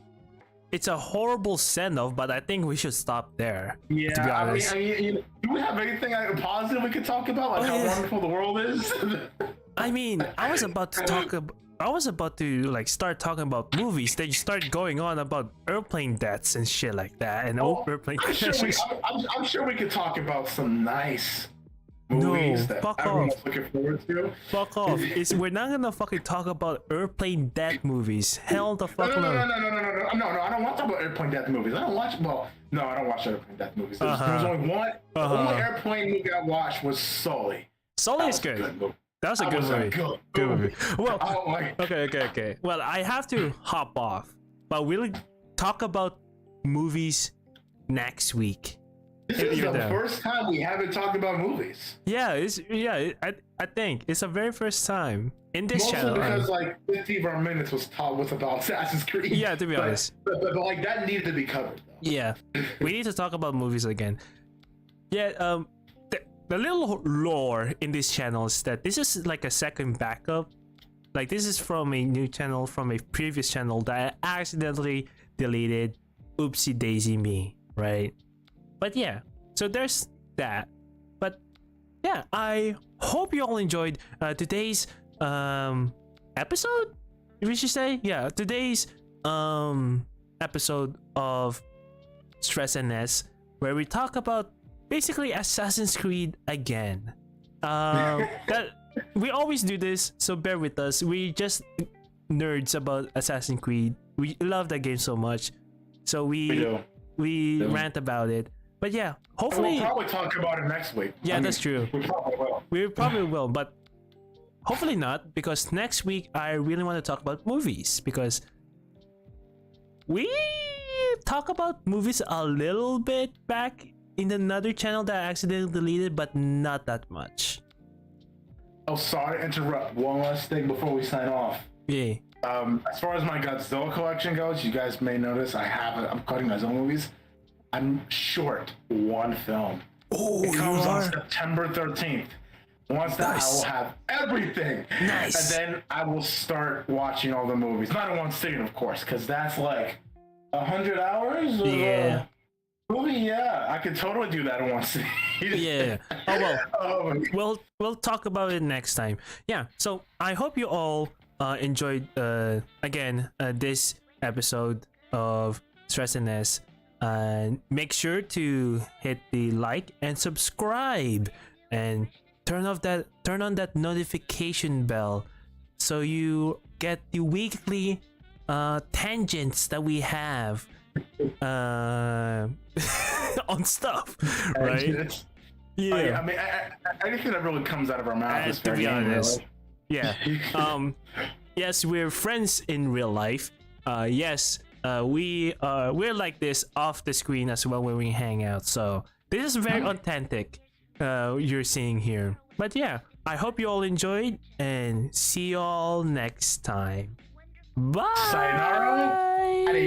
it's a horrible send-off, but I think we should stop there. Yeah, to be honest. I mean, do we have anything positive we could talk about, like how wonderful the world is? I mean, I was about to start talking about movies. Then you start going on about airplane deaths and shit like that, and airplane crashes. I'm sure we could talk about some nice movies that everyone's looking forward to. Fuck off! We're not gonna fucking talk about airplane death movies. Hell the fuck no. No, I don't want to talk about airplane death movies. I don't watch airplane death movies. There's only one. The only airplane movie I watched was Sully. Sully is good. That was a good movie. Good movie. Well, okay. Well, I have to hop off, but we'll talk about movies next week. This is the first time we haven't talked about movies. I think it's the very first time in this channel. Because 15 of our minutes was about Assassin's Creed. Yeah, to be honest. But that needed to be covered, though. Yeah, we need to talk about movies again. Yeah, the little lore in this channel is that this is like a second backup. Like this is from a new channel from a previous channel that I accidentally deleted. Oopsie daisy me, right? But yeah, so there's that. But yeah, I hope you all enjoyed today's episode. We should say, yeah, today's episode of StressedNS, where we talk about basically Assassin's Creed again. That we always do this, so bear with us. We just nerds about Assassin's Creed. We love that game so much, so we rant about it. But yeah, hopefully we'll probably talk about it next week. Yeah, that's true. We probably will. We probably will, but hopefully not, because next week I really want to talk about movies, because we talk about movies a little bit back in another channel that I accidentally deleted, but not that much. Oh, sorry to interrupt. One last thing before we sign off. Yeah. As far as my Godzilla collection goes, you guys may notice I'm cutting my own movies. I'm short one film. Oh, it comes on September 13th. Once that, nice. I will have everything. Nice. And then I will start watching all the movies. Not in one sitting, of course, because that's like 100 hours? Yeah. Movie, yeah. I could totally do that in one sitting. Yeah. Oh well. We'll talk about it next time. Yeah. So I hope you all enjoyed again this episode of StressedNS. And make sure to hit the like and subscribe, and turn on that notification bell so you get the weekly tangents that we have on stuff, right? Yeah. Oh, yeah. I mean, anything that really comes out of our mouth is to be very honest. really. Yeah. Yes, we're friends in real life. Yes. We're like this off the screen as well when we hang out. So this is very authentic. You're seeing here. But yeah, I hope you all enjoyed, and see you all next time. Bye. Sayonara.